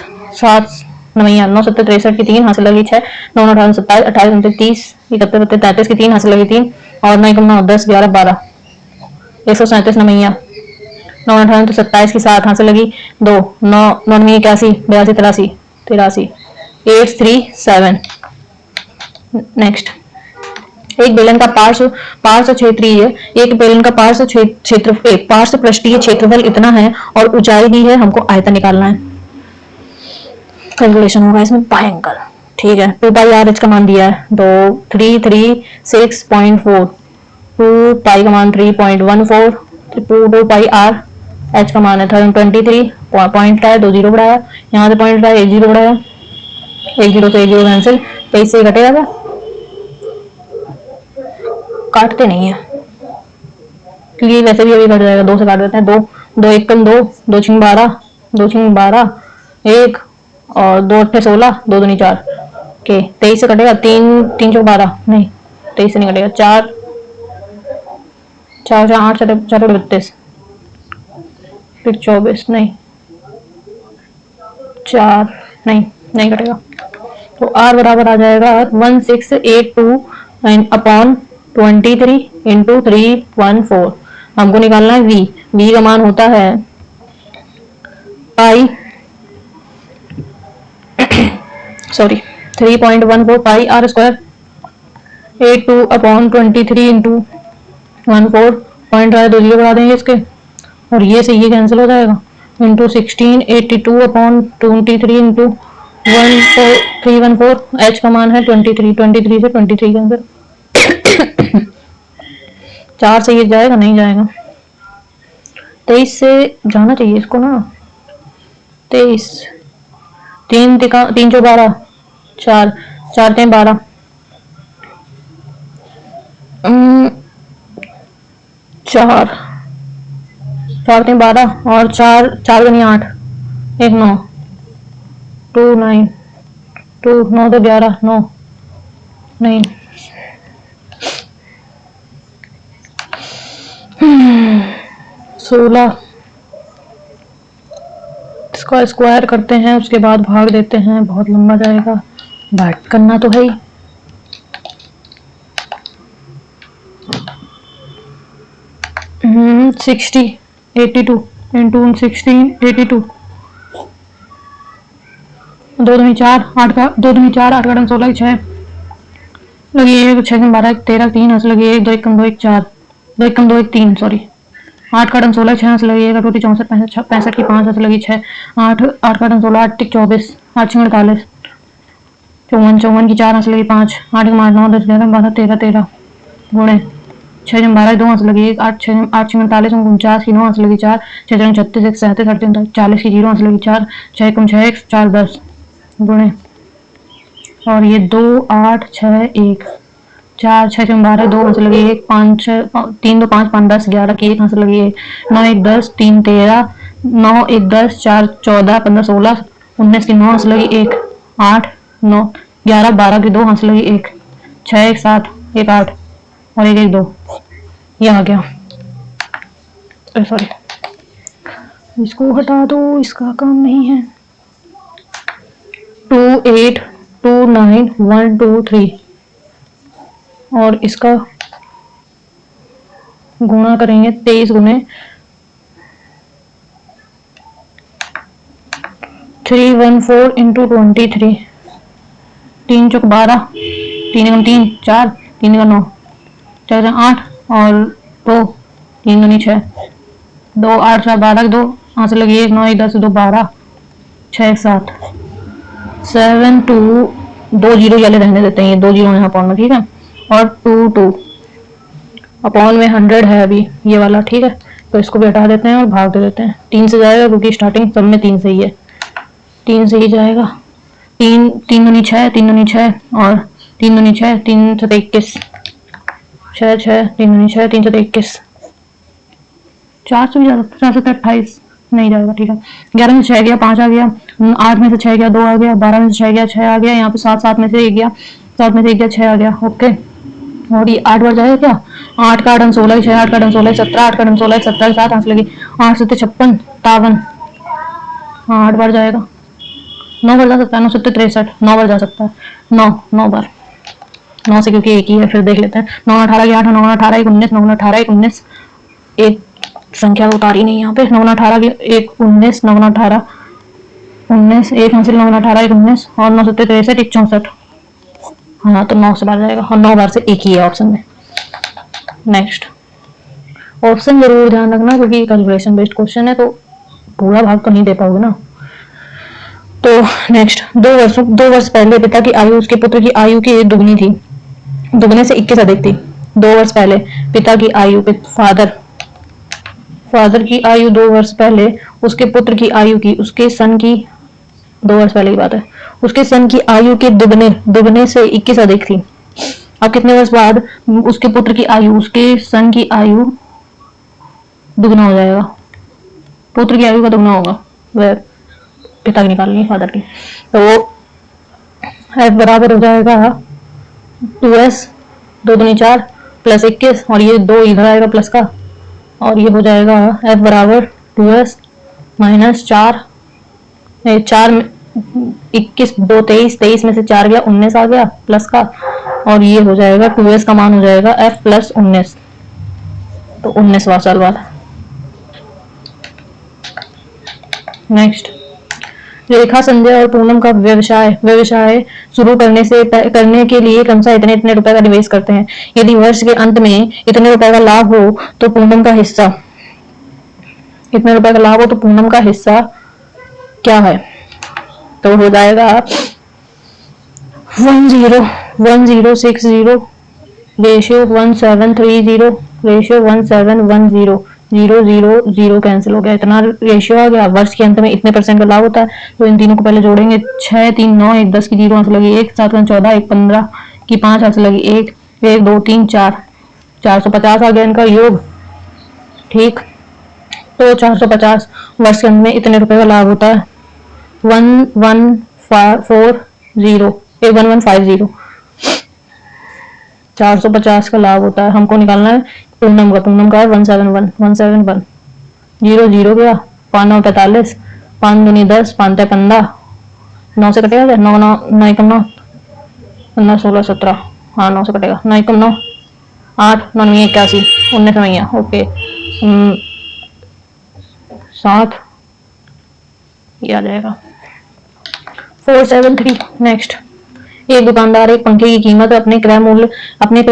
9 9 7 63 की 3 हासिल लगी 6 9 18 27 28 29 30 31 33 की 3 हासिल लगी 3 और 9 9 10 11 12 137 9 9 18 तो 27 की 7 हासिल लगी 2 9 9 81 82 83 837। नेक्स्ट, एक बेलन का पार्श्व क्षेत्रीय एक बेलन का पार्श्व पृष्ठीय क्षेत्रफल इतना है और ऊंचाई दी है, हमको आयतन निकालना है। कैलकुलेशन होगा इसमें पाई अंकल, ठीक है। 2 पाई आर एच का मान दिया है, तो 336.4, 2 पाई का मान 3.14, 2 पाई आर एच का मान है 23, पॉइंट का है, 2 जीरो बढ़ाया, यहाँ से पॉइंट का है, 1 जीरो बढ़ाया, 1 जीरो से 1 जीरो कैंसिल, 23 से घटेगा क्या? काटते नहीं है क्योंकि वैसे भी अभी घट जाएगा, 2 से काट देते हैं, 2 2 एक कम 2, 2 छिंग 12, 2 छिंग 12, 1 और 2 अट्ठे 16, 2 दूनी 4 के 23 से कटेगा, 3 3 चौक 12 नहीं, 23 से नहीं कटेगा, 4 4 4 8 4 32, फिर 24 नहीं, 4 नहीं नहीं कटेगा, तो आर बराबर आ जाएगा 1682 अपॉन 23 इंटू 314। हमको निकालना है वी, वी का मान होता है pi sorry 3.14 pi R square, 82 upon 23 into 14, point आया 2 जीरो बढ़ा देंगे इसके, और ये से ये कैंसिल हो जाएगा, इंटू 1682 अपॉन 23 इंटू 14314, एच का मान है 23, 23 से 23 कैंसिल, 4 से ये जाएगा नहीं जाएगा, 23 से जाना चाहिए इसको ना, 23 3 3 चौ 12, 4 4 3 12, 4 4 3 12 और 4 4 दूनी 8, 1 9, 2 9, 2 9 तो 11, 9 9, 16, इसका स्क्वायर करते हैं उसके बाद भाग देते हैं, बहुत लंबा जाएगा, भाग करना तो है ही। 60 82 इंटू 16 82, 2 दूनी 4 8 का 2 दूनी 4 8 का 16 6 लगी 1 6 12 13 3 हंस लगी 1 2 1 2 1 4 2 1 2 1 3 सॉरी, 8 का 16 6 हंस लगी 1 2 64 65 65 की 5 हंस लगी 6 8 8 का 16 8 24 8 6 48 54 54 की 4 हंस लगी 5 8 9 10 11 12 13 13 गुणे 6 12 2 हंस लगी 1 8 6 8 6 49 49 की 9 हंस लगी 4 6 36 1 37 38 40 की 0 हंस लगी 4 6 6 4 10 गुणे, और ये 2 8 6 1 4 6 12 2 हंस लगी 1 5 3 2 5 5 10 11 की 1 हंस लगी 1 9 1 10 3 13 9 1 10 4 14 15 16 19 की 9 हंस लगी 1 8 9 11 12 की 2 हंस लगी 1 6 1 7 1 8 और 1 1 2, ये आ गया, सॉरी इसको हटा दो, इसका काम नहीं है। 2 8 2 9 1 2 3 और इसका गुणा करेंगे 23 गुने 314 इंटू 23, 3 चौक 12 3 3 4 3 9 4 8 और 2 3 दूनी 6 2 8 4 12 2 यहाँ से लगी 1 9 1 10 2 12 6 7 7 2 2 जीरो वाले रहने देते हैं, ये 2 जीरो यहाँ अपॉन में, ठीक है, और 2 2 अपॉन में 100 है अभी ये वाला, ठीक है, तो इसको भी हटा देते हैं और भाग दे देते हैं, 3 से जाएगा क्योंकि स्टार्टिंग सब में 3 से ही है, 3 से ही जाएगा, 3 3 दूनी 6 3 दूनी 6 और 3 दूनी 6 3 7 21 6 6 3 दूनी 6 3 7 21 4 से भी ज्यादा 4 7 28 नहीं जाएगा, ठीक है, 11 में से 6 गया 5 आ गया, 8 में से 6 गया 2 आ गया, 12 में से 6 गया 6 आ गया, यहाँ पे 7 7 में से 1 गया 7 में से 1 गया 6 आ गया, ओके, और ये 8 बार जाएगा क्या, 8 का 8 16 6 8 का 8 16 17 8 का 8 16 17 7 हंस लगी 8 7 56 57, हाँ 8 बार जाएगा, 9 बार जा सकता है, 9 7 63 9 बार जा सकता है, 9 बार, 9 से क्योंकि एक ही है, फिर देख लेते हैं, 9 18 की 8 9 18 19 9 18 19 एक संख्या उतारी नहीं यहाँ पे, 9 18 की 1 19 9 18 19 एक हासिल 9 18 1 19 और 9 7 63 1 64, हाँ तो 9 से बार जाएगा और 9 बार से एक ही है ऑप्शन में। नेक्स्ट ऑप्शन जरूर ध्यान रखना क्योंकि कैलकुलेशन बेस्ड क्वेश्चन है तो पूरा भाग तो नहीं दे पाओगे ना। तो नेक्स्ट, 2 वर्ष पहले पिता की आयु उसके पुत्र की आयु की दुगनी थी, दुगने से 21 अधिक थी। 2 वर्ष पहले पिता की आयु, फादर की आयु 2 वर्ष पहले उसके पुत्र की आयु की, उसके सन की, 2 वर्ष पहले की बात है, उसके सन की आयु के दुगने से 21 अधिक थी। अब कितने वर्ष बाद उसके पुत्र की आयु उसके सन की आयु दुगना हो जाएगा, पुत्र की आयु का दुगना होगा, वह पिता की निकालनी है, फादर की। तो एफ बराबर हो जाएगा 2s, 2 दूनी 4 प्लस 21, और ये 2 इधर आएगा प्लस का, और ये हो जाएगा एफ बराबर 2s माइनस 4, 21, 2 23, 23 में से 4 गया 19 आ गया प्लस का, और ये हो जाएगा 2s का मान हो जाएगा f प्लस 19, तो 19वां साल बाद। नेक्स्ट, रेखा, संजय और पूनम का व्यवसाय शुरू करने के लिए क्रमशः इतने रुपए का निवेश करते हैं। यदि वर्ष के अंत में इतने रुपए का लाभ हो तो पूनम का हिस्सा, इतने रुपए का लाभ हो तो पूनम का हिस्सा क्या है? तो हो जाएगा 1060 रेशियो 1730 रेशियो 1710, 0 कैंसिल हो गया, इतना रेशियो आ गया। वर्ष के अंत में इतने परसेंट का लाभ होता है, तो इन तीनों को पहले जोड़ेंगे, 6 3 9, 1 10 की 0 हाथ लगी 1, 7 14, 1 15 की 5 हाथ लगी 1, 1 2 3 4, 450 आ गया इनका योग। ठीक, तो 450 वर्ष के अंत में इतने रुपए का लाभ होता है, 1150, 450 का लाभ होता है। हमको निकालना है पूनम का 171, 0 गया, 5 9 45, 5 दूनी 10, 5 3 15, 9 से कटेगा, 9 9 9 1 9, 15 16 17, हाँ 9 से कटेगा, 9 1 9, 8 9 81, 19 नहीं, ओके, 7 ये आ जाएगा 473। नेक्स्ट, एक दुकानदार एक पंखे की कीमत अपने क्रय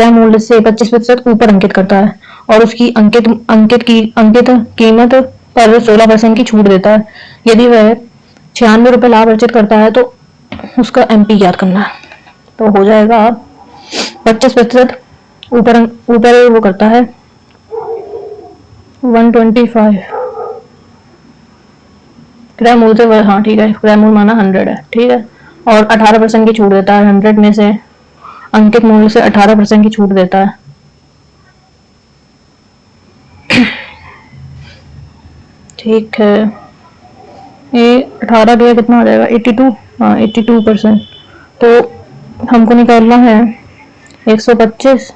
मूल्य से 25% ऊपर अंकित करता है और उसकी अंकित कीमत पर 16% की छूट देता है। यदि वह 96 रुपए लाभ अर्जित करता है तो उसका एमपी ज्ञात करना है। तो हो जाएगा 25% ऊपर वो करता है 125 क्रय मूल्य से, हाँ ठीक है, क्रय मूल्य माना 100 है, ठीक है, और 18% की छूट देता है, 100 में से अंकित मूल्य से 18% की छूट देता है। ठीक है, ये 18 गया कितना हो जाएगा 82, हाँ 82%। तो हमको निकालना है 125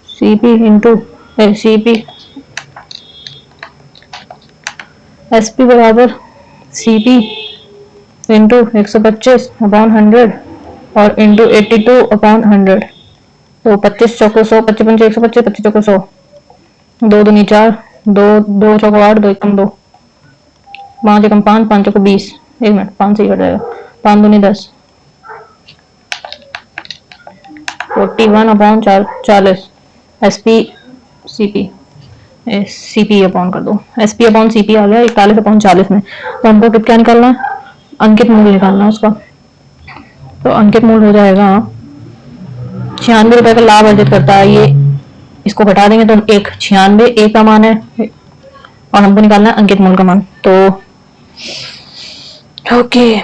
सीपी इंटू सीपी, एसपी बराबर सीपी इंटू 125 अपॉन 100 और इंटू 82 अपॉन 100। तो 25 चौको 100, 55 125, 25 चौको 100, 2 दूनी 4, 2 चौको 8, 2 एकम 2, 5 एकम 5, 5 चौको 20, 1 मिनट 5 से ही कट जाएगा, 5 दूनी 10, 41 upon 40, SP CP, CP upon कर दो, एसपी अपॉन सीपी आ गया 41 अपॉन 40 में। तो हमको क्या निकालना है? अंकित मूल्य निकालना है उसका। तो अंकित मूल्य हो जाएगा 96 रुपए का लाभ अर्जित करता है, ये इसको घटा देंगे तो 96 एक का मान है और हमको निकालना है अंकित मूल्य का मान। तो ओके,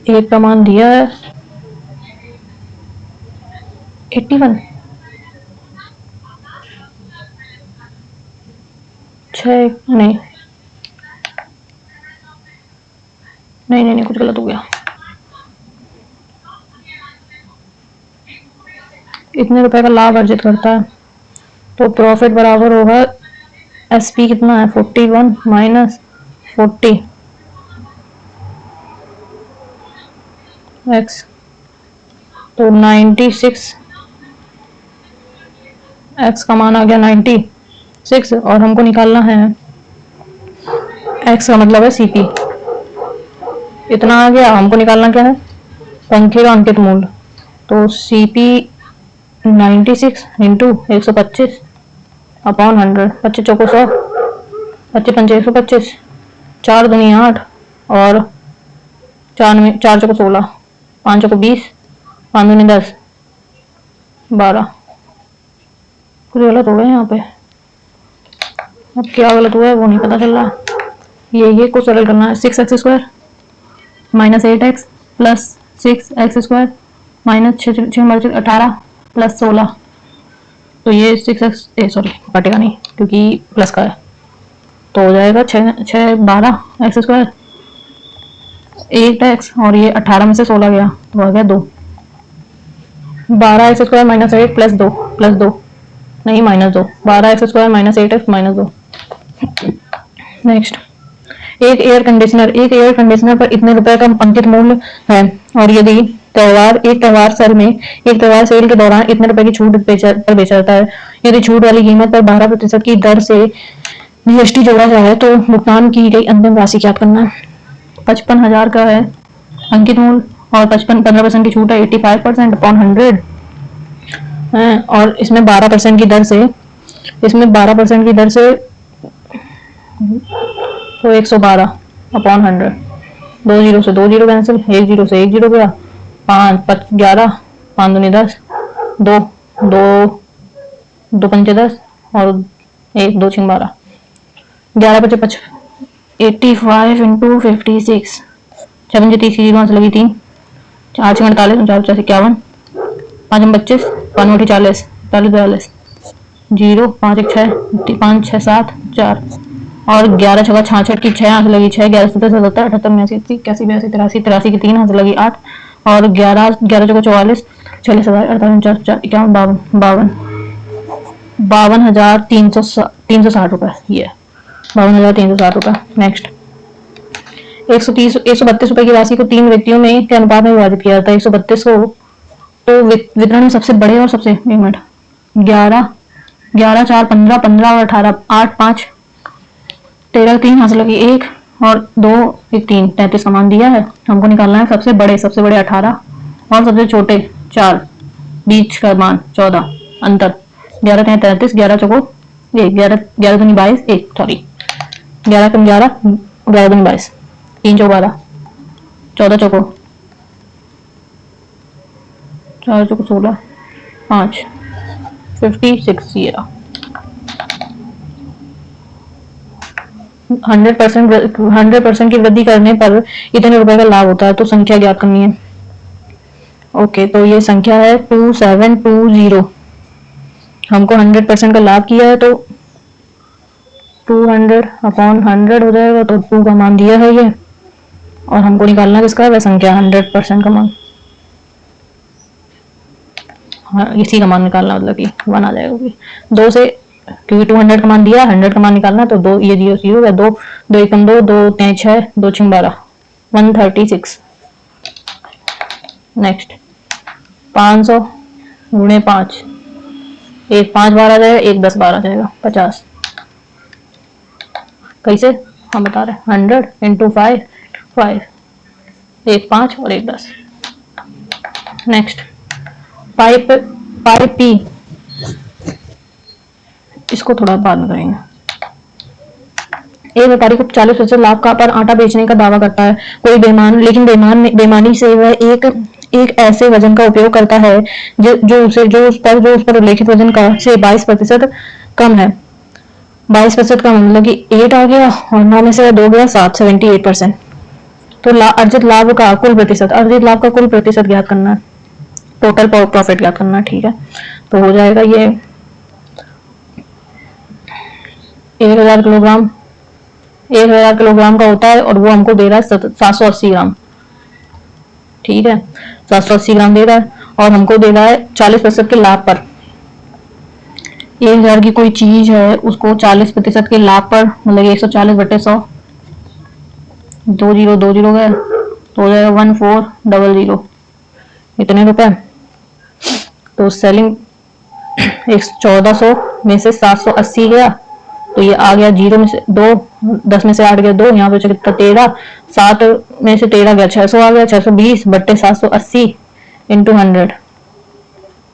एक का मान दिया है 81, 6 नहीं कुछ गलत हो गया, इतने रुपए का लाभ अर्जित करता है। तो प्रॉफिट बराबर होगा एसपी कितना है 41 माइनस 40 एक्स, तो 96, एक्स का मान आ गया 96 और हमको निकालना है एक्स का मतलब है सीपी, इतना आ गया। हमको निकालना क्या है? पंखे का अंकित मूल्य। तो सीपी 96 इंटू 125 अपॉन 100, 25 चौको 100, 25 पंचे 125, 4 दूनी 8 और 4 चौको 16, 5 चौको 20, 5 दूनी 10, 12। कुछ गलत हो गया यहाँ पे, अब क्या गलत हुआ है वो नहीं पता चल रहा। ये को सरल करना है। 6x² minus 8x plus 6x² minus 18 plus 16। तो ये 6x सॉरी कटेगा नहीं क्योंकि प्लस का है, तो हो जाएगा 12x², 8x और ये 18 में से 16 गया तो आ गया 2। 12x² माइनस 8 प्लस 2 नहीं minus 2, 12x² minus 8x minus 2। Next, एक एयर कंडीशनर पर इतने रुपए का अंकित मूल्य है और यदि एक त्योहार सेल के दौरान इतने रुपए की छूट पर बेचा जाता है। यदि छूट वाली कीमत पर 12% की दर से जीएसटी जोड़ा जाए तो भुगतान की गई अंतिम राशि क्या करना है। 55,000 का है अंकित मूल्य और 15% की छूट है 85% अपॉन 100 और इसमें 12% की दर से तो 112 अपॉन 100। 2 जीरो से 2 जीरो कैंसिल, 1 जीरो से 1 जीरो गया, 5 11, 5 दूनी 10, 2 2 पंचे 10 और 1 2 6 12, 11 पचे 55, 85 इंटू 56, 6 पंचे 30 की 0 से लगी 3, 4 6 48, 4 50 51, 5 25, 5 40, 40 42, 0 5 1 6, 5 6 7 4 और 11 6 66 की 6 हाथ लगी 6, 11 17 77 78 89 80 81 82 83 83 की 3 हाथ लगी 8 और 11 11 चौको 44, 46 48 49 51 52 52,360 रुपए, ये 52,360 रुपए। नेक्स्ट, 132 रुपए की राशि को 3 व्यक्तियों में के अनुपात में विभाजित किया जाता है। 132 को तो वितरण में सबसे बड़े और सबसे 1 मिनट 11 11 4 15 15 और 18 8 5 13 3 हाथ लगी 1 और 2 1 3 33 का मान दिया है। हमको निकालना है सबसे बड़े 18 और सबसे छोटे 4, बीच का मान 14, अंतर 11 3 33, 11 चौको 1, 11 दूनी 22 1 सॉरी 11 कम 11 11 दूनी 22, 3 चौको 12, 14 चौको 4 चौको 16, 5 56 ये 100% की वृद्धि करने पर इतने रुपए का लाभ होता है। तो संख्या ज्ञात करनी है। ओके, तो ये संख्या है 2720। हमको 100% का लाभ किया है तो 200 अपॉन 100 हो जाएगा, तो 2 का मान दिया है ये और हमको निकालना किसका है वह संख्या 100% का मान। हाँ, इसी का मान निकालना मतलब कि 1 आ जाएगा 2 से, क्योंकि 200 का मान दिया 100 का मान निकालना तो 2 ये 0 0 है 2 2 1 2 2 3 6 2 6 12 136। नेक्स्ट, 500 गुणे 5, 1 5 12 आ जाएगा, 1 10 12 आ जाएगा 50। कैसे हम बता रहे हैं 100 इंटू 5 5, 1 5 और 1 10। नेक्स्ट, पाइप पी, इसको थोड़ा बाद में करेंगे। एक व्यापारी को 40% लाभ का पर आटा बेचने का दावा करता है। कोई बेईमानी से वह एक ऐसे वजन का उपयोग करता है जो उस पर उल्लेखित वजन का से 22% कम है। 22% का मतलब कि 8 आ गया और 9 में से 2 गया 7, 78%। तो अर्जित लाभ का कुल प्रतिशत ज्ञात करना है, टोटल प्रॉफिट ज्ञात करना है। ठीक है, तो हो जाएगा ये 1000 किलोग्राम का होता है और वो हमको दे रहा है 780 ग्राम। ठीक है, 780 ग्राम दे रहा है और हमको दे रहा है 40% के लाभ पर। 1000 की कोई चीज है उसको 40% के लाभ पर मतलब 140/100, 2 0 गए तो हो जाएगा 1400, इतने रुपए। तो सेलिंग 1400 में से 780 गया तो ये आ गया 0 में से 2, 10 में से 8 गया 2, यहाँ पे कितना 13, 7 में से 13 गया 600 आ गया, 620/780 इंटू 100,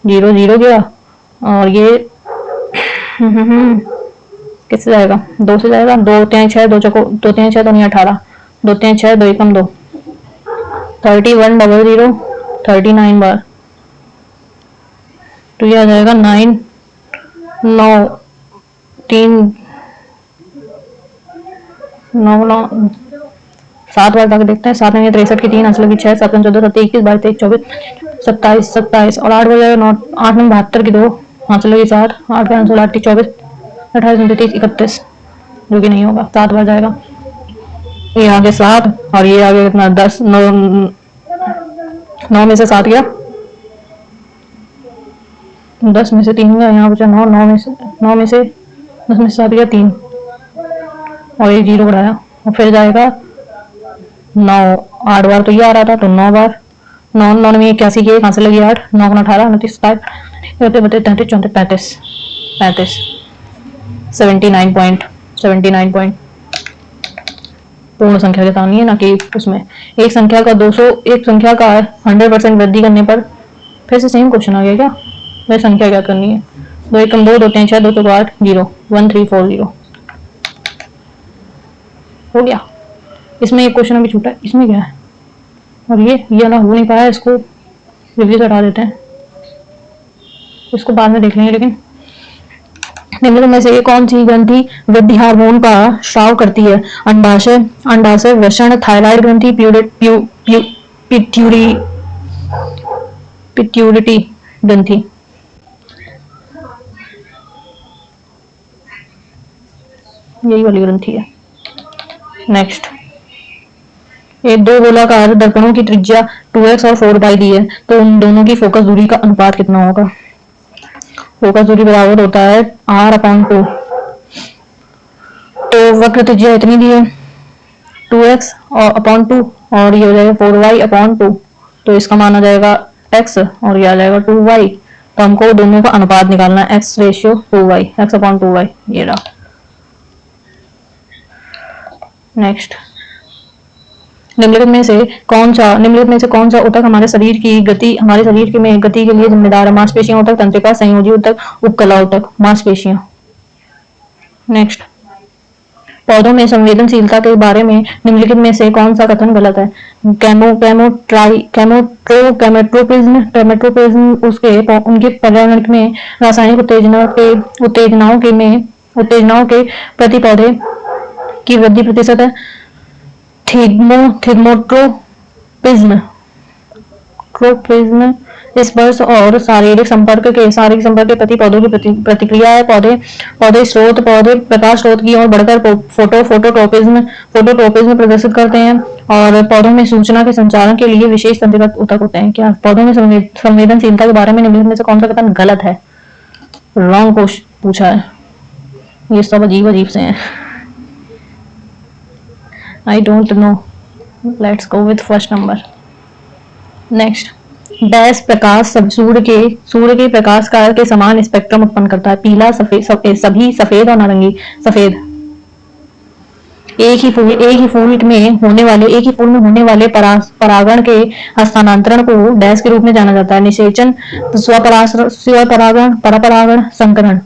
0 0 गया और ये किससे जाएगा? 2 से जाएगा। 2 3 6 2 चौको 2 3 6 2 नहीं 18, 2 3 6 2 एकम 2, 3100 39 बार, तो ये आ जाएगा 9 9 3 9 9 7 बार जाके देखते हैं। 7 में 63 की 3 आंसर लगी 6 7 14 17 21 22 23 24 27 27 और 8 बार जाएगा 9 8 में 72 की 2 आंसर लगी 7 8 का आंसर 8 24 28 29 31, जो कि नहीं होगा। 7 बार जाएगा, ये आगे 7 और ये आगे कितना 10 9 9 में से 7 गया, 10 में से 3 गया, यहाँ बचा 9 9 में से 10 में से 7 गया 3 और एक 0 बढ़ाया और फिर जाएगा 9 8 बार, तो ये आ रहा था तो 9 बार 9 9 में 81 की 1 आंसर लगी 8 9 18 29 33 34 35 35 79 पॉइंट 79 पॉइंट। पूर्ण संख्या के सामने है ना कि उसमें एक संख्या का 200 एक संख्या का 100% वृद्धि करने पर फिर से सेम क्वेश्चन आ गया क्या? वह संख्या क्या करनी है? 2 एकम 2 2 3 6 2 चौको 8 0 1 3 4 0 हो गया। इसमें एक क्वेश्चन अभी छूटा है, इसमें क्या है? और ये ना हो नहीं पाया, इसको रिव्यू हटा देते हैं, इसको बाद में देख लेंगे। लेकिन निम्नलिखित में से कौन सी ग्रंथि वृद्धि हार्मोन का स्राव करती है? अंडाशय अंडाशय वृषण थायराइड ग्रंथि पिट्यूरी पिट्यूरिटी ग्रंथि। यही वाली ग्रंथि है। नेक्स्ट, ये दो गोलाकार दर्पणों की त्रिज्या 2x और 4y दी है, तो उन दोनों की फोकस दूरी का अनुपात कितना होगा? फोकस दूरी बराबर होता है r/2, तो वक्र त्रिज्या इतनी दी है 2x अपॉन 2 और ये हो जाएगा 4y/2, तो इसका मान आ जाएगा x और ये आ जाएगा 2y, तो हमको दोनों का अनुपात निकालना है x/2y x/2y, ये रहा। नेक्स्ट, निम्नलिखित में से कौन सा ऊतक हमारे शरीर में गति के लिए जिम्मेदार है? मांसपेशियां, ऊतक, तंत्रिका, संयोजी ऊतक, उपकला ऊतक। मांसपेशियां। नेक्स्ट, पौधों में संवेदनशीलता के बारे में निम्नलिखित में से कौन सा कथन गलत है? कैमेट्रोपिज्म उनके पर्यावरण में रासायनिक उत्तेजनाओं के प्रति पौधे की वृद्धि प्रतिशत है। थिग्मोट्रोपिज्म स्पर्श और शारीरिक संपर्क के प्रति पौधों की प्रतिक्रिया है। पौधे प्रकाश स्रोत की ओर बढ़कर फोटोट्रोपिज्म प्रदर्शित करते हैं और पौधों में सूचना के संचारण के लिए विशेष तंत्रिका ऊतक होते हैं। क्या पौधों में संवेदनशीलता के बारे में निम्नलिखित में से कौन सा कथन गलत है? रॉन्ग क्वेश्चन पूछा है, ये सब अजीब से हैं। I don't know. Let's go with first number. Next, dash प्रकाश सूर्य के प्रकाश काल के समान स्पेक्ट्रम उत्पन्न करता है। पीला, सभी सफेद और नारंगी। सफेद। एक ही फूल में होने वाले परागण के हस्तांतरण को डैश के रूप में जाना जाता है। निषेचन, स्वपरागण, परपरागण, संकरण।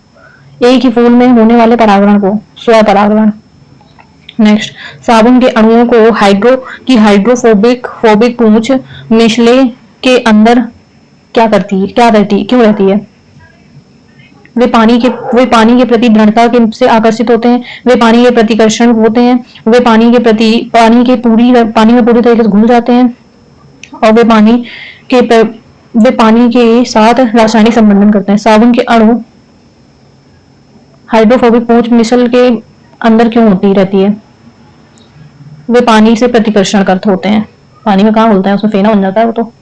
एक ही फूल में होने वाले परागण को स्वपरागण। नेक्स्ट, साबुन के अणुओं को हाइड्रोफोबिक पूंछ मिसले के अंदर क्यों रहती है? वे पानी के प्रति दृढ़ता से आकर्षित होते हैं, वे पानी के प्रतिकर्षण होते हैं, वे पानी में पूरी तरीके से घुल जाते हैं और वे पानी के साथ रासायनिक संबंधन करते हैं। साबुन के अणु हाइड्रोफोबिक पूंछ मिसल के अंदर क्यों होती रहती है? वे पानी से प्रतिकर्षण करते होते हैं। पानी में कहाँ होता है, उसमें फेना बन जाता है वो तो।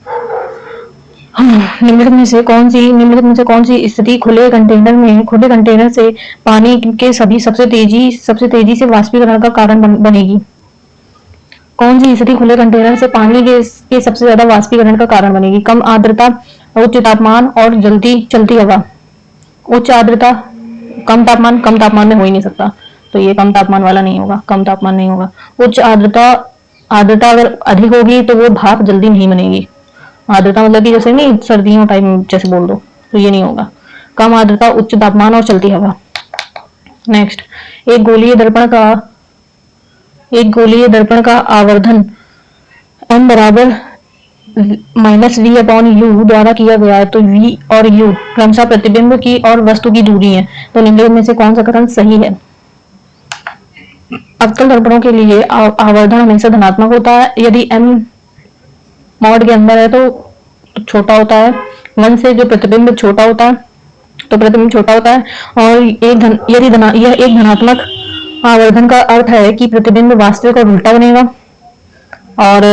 निम्नलिखित में से कौन सी स्थिति खुले कंटेनर से पानी के सबसे तेजी से वाष्पीकरण का कारण बनेगी? कौन सी स्थिति खुले कंटेनर से पानी के सबसे ज्यादा वाष्पीकरण का कारण बनेगी? कम आर्द्रता, उच्च तापमान और जल्दी चलती हवा। उच्च आर्द्रता, कम तापमान में हो ही नहीं सकता, तो ये कम तापमान वाला नहीं होगा, कम तापमान नहीं होगा। उच्च आर्द्रता अगर अधिक होगी तो वो भाप जल्दी नहीं बनेगी। आर्द्रता मतलब कि जैसे नहीं सर्दियों टाइम जैसे बोल दो, तो ये नहीं होगा। कम आर्द्रता, उच्च तापमान और चलती हवा। नेक्स्ट, एक गोलीय दर्पण का आवर्धन m बराबर -v/u द्वारा किया गया है, तो v और u क्रमशः प्रतिबिंब की और वस्तु की दूरी है, तो निम्नलिखित में से कौन सा कथन सही है? अवतल दर्पणों के लिए आवर्धन हमेशा धनात्मक होता है, यदि m मॉड के अंदर है तो छोटा होता है, 1 से जो प्रतिबिंब छोटा होता है तो प्रतिबिंब छोटा होता है, और यह एक धनात्मक आवर्धन का अर्थ है कि प्रतिबिंब वास्तविक और उल्टा बनेगा, और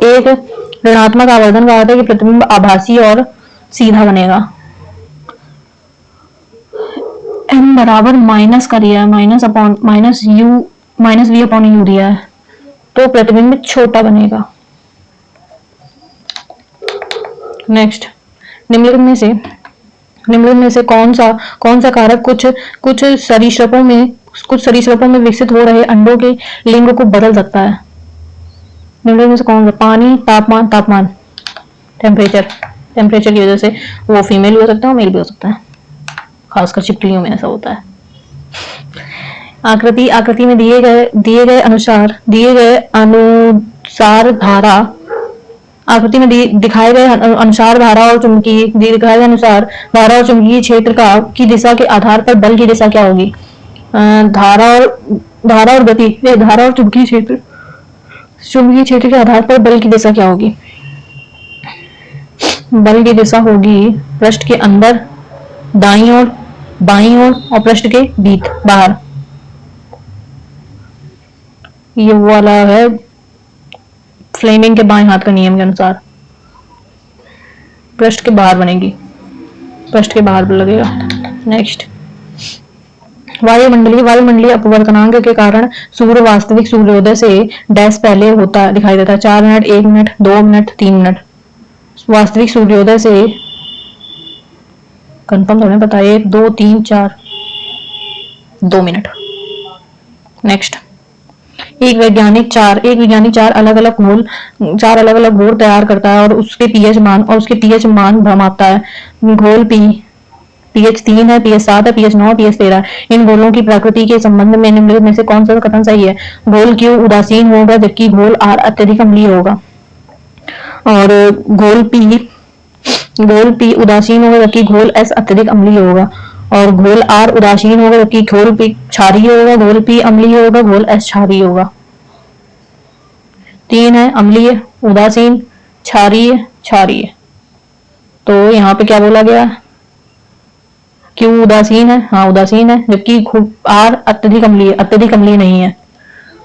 एक ऋणात्मक आवर्धन का अर्थ है कि प्रतिबिंब आभासी और सीधा बनेगा। m बराबर माइनस का दिया है, -v/u दिया है, तो प्रतिबिंब छोटा बनेगा। नेक्स्ट, निम्नलिखित में से कौन सा कारक कुछ सरीसृपों में विकसित हो रहे अंडों के लिंग को बदल सकता है? निम्नलिखित में से कौन सा? पानी, तापमान, टेम्परेचर की वजह से वो फीमेल भी हो सकता है और मेल भी हो सकता है, खासकर छिपकलियों में ऐसा होता है। आकृति में दिए गए अनुसार धारा, आकृति में दिखाए गए अनुसार धारा और चुंबकीय क्षेत्र की दिशा के आधार पर बल की दिशा क्या होगी? धारा और चुंबकीय क्षेत्र के आधार पर बल की दिशा क्या होगी? बल की दिशा होगी पृष्ठ के अंदर दाईं ओर, बाईं ओर और पृष्ठ के बाहर। ये वो वाला है फ्लेमिंग के बाएं हाथ का नियम के अनुसार, पृष्ठ के बाहर बनेगी, पृष्ठ के बाहर लगेगा। नेक्स्ट, वायुमंडलीय अपवर्तनांक के कारण सूर्य वास्तविक सूर्योदय से डैश पहले दिखाई देता है, 4 मिनट, 1 मिनट, 2 मिनट, 3 मिनट। वास्तविक सूर्योदय से कंफर्म थोड़ा पता है, 1, 2, 3, 4, 2 मिनट। नेक्स्ट, एक वैज्ञानिक चार अलग अलग घोल तैयार करता है और उसके पीएच मान मापता है। घोल पीएच 3 है, पीएच 7 है, पीएच 9, पीएच 13। इन घोलों की प्रकृति के संबंध में निम्नलिखित में से कौन सा कथन सही है? घोल Q उदासीन होगा जबकि घोल R अत्यधिक अम्लीय होगा, और घोल P उदासीन होगा जबकि घोल S अत्यधिक अम्लीय होगा, और घोल R उदासीन होगा जबकि घोल P क्षारीय होगा, घोल P अम्लीय होगा, घोल S क्षारीय होगा। 3 है अम्लीय, उदासीन, क्षारीय। तो यहाँ पे क्या बोला गया? Q उदासीन है, हाँ उदासीन है, जबकि R अत्यधिक अम्लीय नहीं है,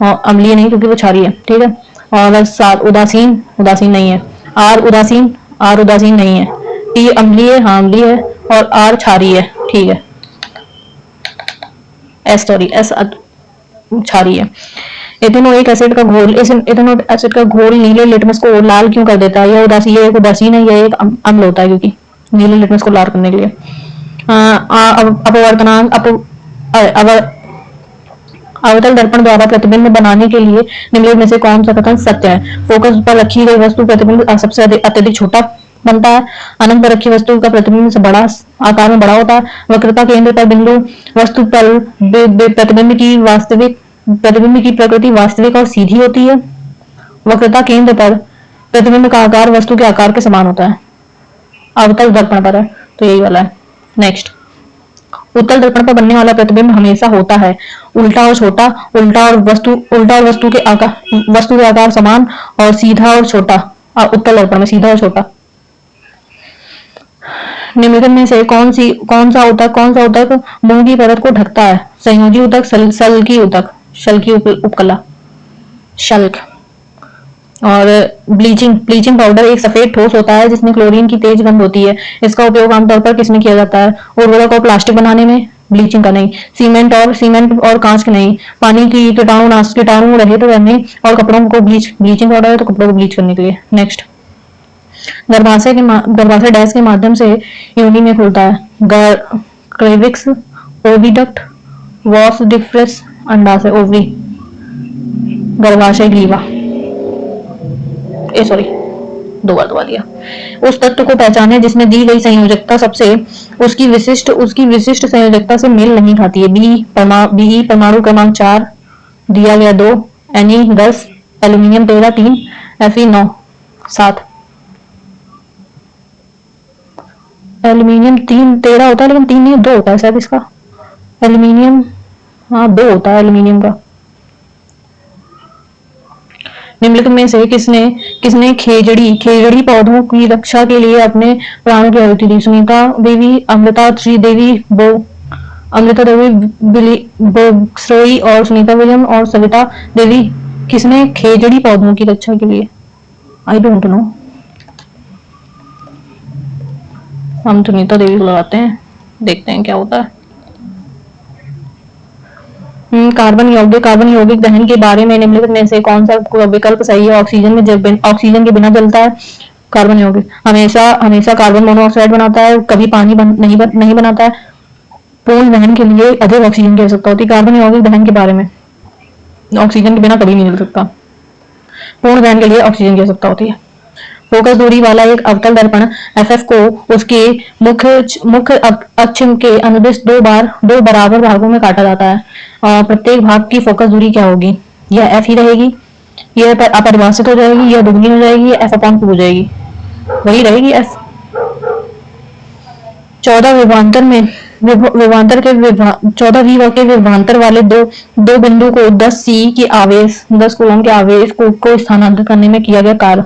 और अम्लीय नहीं क्योंकि वो क्षारीय है, ठीक है। और उदासीन नहीं है, R उदासीन नहीं है, P अम्लीय, हाँ अम्लीय है, और R क्षारीय है, ठीक है। S क्षारीय है। इथेनोइक एसिड का घोल नीले लिटमस को लाल क्यों कर देता है? यह एक उदासीन है, यह एक अम्ल होता है, क्योंकि नीले लिटमस को लाल करने के लिए। अवतल दर्पण द्वारा प्रतिबिंब बनाने के लिए निम्नलिखित में से कौन सा कथन सत्य है? फोकस पर रखी गई वस्तु प्रतिबिंब सबसे अत्यधिक छोटा बनता है, अनंत पर रखी वस्तु का प्रतिबिंब से आकार में बड़ा होता है, वक्रता केंद्र पर बिंदु वस्तु पर प्रतिबिंब की प्रकृति वास्तविक और सीधी होती है, वक्रता केंद्र पर प्रतिबिंब का आकार वस्तु के आकार के समान होता है, अवतल दर्पण पर है, तो यही वाला है। नेक्स्ट, उत्तल दर्पण पर बनने वाला प्रतिबिंब हमेशा होता है उल्टा और छोटा, वस्तु के आकार समान, और सीधा और छोटा, उत्तल दर्पण में सीधा और छोटा। निम्नलिखित में से कौन सा ऊतक मुंह की परत को ढकता है? संयोजी ऊतक, शल्की उपकला, शल्क। और ब्लीचिंग पाउडर एक सफेद ठोस होता है जिसमें क्लोरीन की तेज गंध होती है। इसका उपयोग आमतौर पर किसमें किया जाता है? उर्वरक और प्लास्टिक बनाने में, ब्लीचिंग का नहीं। सीमेंट और कांच के नहीं। पानी की कीटाणु रहित रहने और कपड़ों को ब्लीचिंग पाउडर है तो कपड़ों को ब्लीच करने के लिए। नेक्स्ट, गर्भाशय डैश के माध्यम से योनि में खुलता है। क्रेविक्स, ओविडक्ट, वॉस डिफरेंस, अंडाशय, ओवरी, गर्भाशय ग्रीवा, 2 बार दबा दिया। उस तत्व को पहचाने जिसमें दी गई संयोजकता सबसे उसकी विशिष्ट संयोजकता से मेल नहीं खाती है। बी परमाणु क्रमांक 4 दिया गया 2, Ne 10, एल्यूमिनियम 13, 3, Fe 9, 7। एल्यूमिनियम 3 13 होता है लेकिन 3 नहीं 2 होता है शायद इसका। एल्यूमिनियम हाँ 2 होता है एल्यूमिनियम का। निम्नलिखित में से किसने खेजड़ी पौधों की रक्षा के लिए अपने प्राणों की आहुति दी? सुनीता देवी, अमृता श्रीदेवी बोक्सरोई और सुनीता विलियम और सविता देवी। किसने खेजड़ी पौधों की रक्षा के लिए? आई डोंट नो। हम सुनीता देवी को लगाते हैं, देखते हैं क्या होता है। कार्बन यौगिक दहन के बारे में निम्नलिखित में से कौन सा विकल्प सही है? ऑक्सीजन के बिना जलता है कार्बन यौगिक। हमेशा कार्बन मोनोऑक्साइड बनाता है, कभी पानी नहीं बनाता है। पूर्ण दहन के लिए अधिक ऑक्सीजन की आवश्यकता होती है। कार्बन यौगिक दहन के बारे में ऑक्सीजन के बिना कभी नहीं जल सकता। पूर्ण दहन के लिए ऑक्सीजन की आवश्यकता होती है। फोकस दूरी वाला एक अवतल दर्पण एफएफ को उसके मुख्य अक्ष के अनुदिश दो बराबर भागों में काटा जाता है। प्रत्येक भाग की फोकस दूरी क्या होगी? यह एफ ही रहेगी, यह अपरिभाषित हो जाएगी, यह दुगनी हो जाएगी, एफ अपॉन 2 हो जाएगी। वही रहेगी एफ। 14 विभवांतर के विभवांतर वाले दो बिंदु को 10 कूलम के आवेश को स्थानांतरित करने में किया गया कार्य।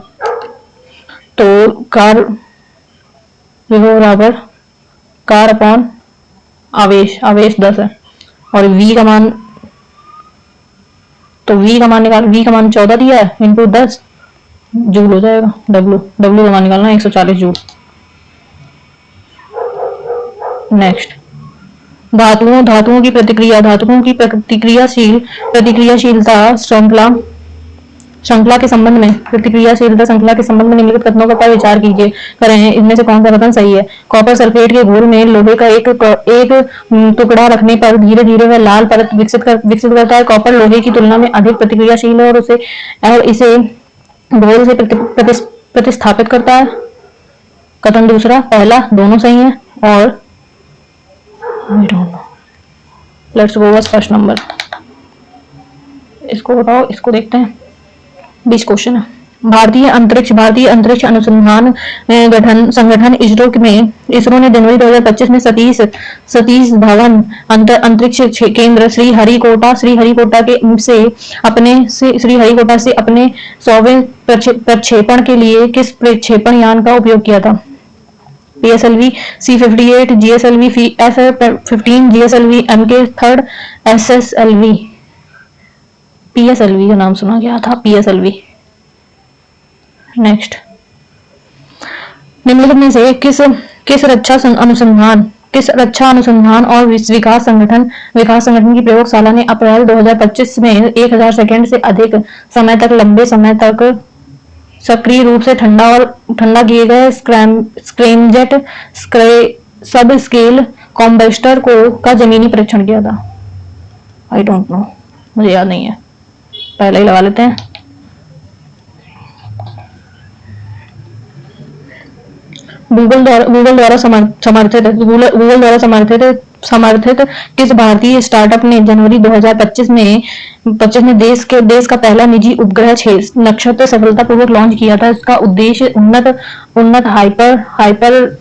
तो कार बराबर कार अपॉन आवेश 10 है और v का मान निकाल। v का मान 14 दिया है इंटू 10 जूल हो जाएगा। w का मान निकालना 140 जूल। नेक्स्ट धातुओं की प्रतिक्रियाशीलता श्रृंखला के संबंध में निम्नलिखित कथनों पर विचार करें। इनमें से कौन सा कथन सही है? कॉपर सल्फेट के घोल में लोहे का एक टुकड़ा रखने पर धीरे धीरे वह लाल परत विकसित करता है। कॉपर लोहे की तुलना में अधिक प्रतिक्रियाशील है और इसे घोल से प्रतिस्थापित करता है। कथन दूसरा पहला दोनों सही है और let's go with first number. इसको बताओ, इसको देखते हैं। 20 क्वेश्चन है। भारतीय अंतरिक्ष अनुसंधान संगठन इसरो ने जनवरी 2025 में सतीश धवन अंतरिक्ष केंद्र श्रीहरिकोटा से अपने 100वें प्रक्षेपण के लिए किस प्रक्षेपण यान का उपयोग किया था? PSLV C-58, GSLV F-15, GSLV MK-3, SSLV। PSLV का नाम सुना गया था, PSLV। नेक्स्ट, निम्नलिखित में से किस रक्षा अनुसंधान और विकास संगठन की प्रयोगशाला ने अप्रैल 2025 में 1000 सेकेंड से अधिक लंबे समय तक सक्रिय रूप से ठंडा किए गए स्क्रैमजेट सब स्केल कॉम्बस्टर का जमीनी परीक्षण किया था? आई डोंट नो, मुझे याद नहीं है, पहले ही लगा लेते हैं। गूगल द्वारा समर्थित किस भारतीय स्टार्टअप ने जनवरी 2025 में देश का पहला निजी उपग्रह नक्षत्र सफलतापूर्वक लॉन्च किया था? इसका उद्देश्य उन्नत हाइपर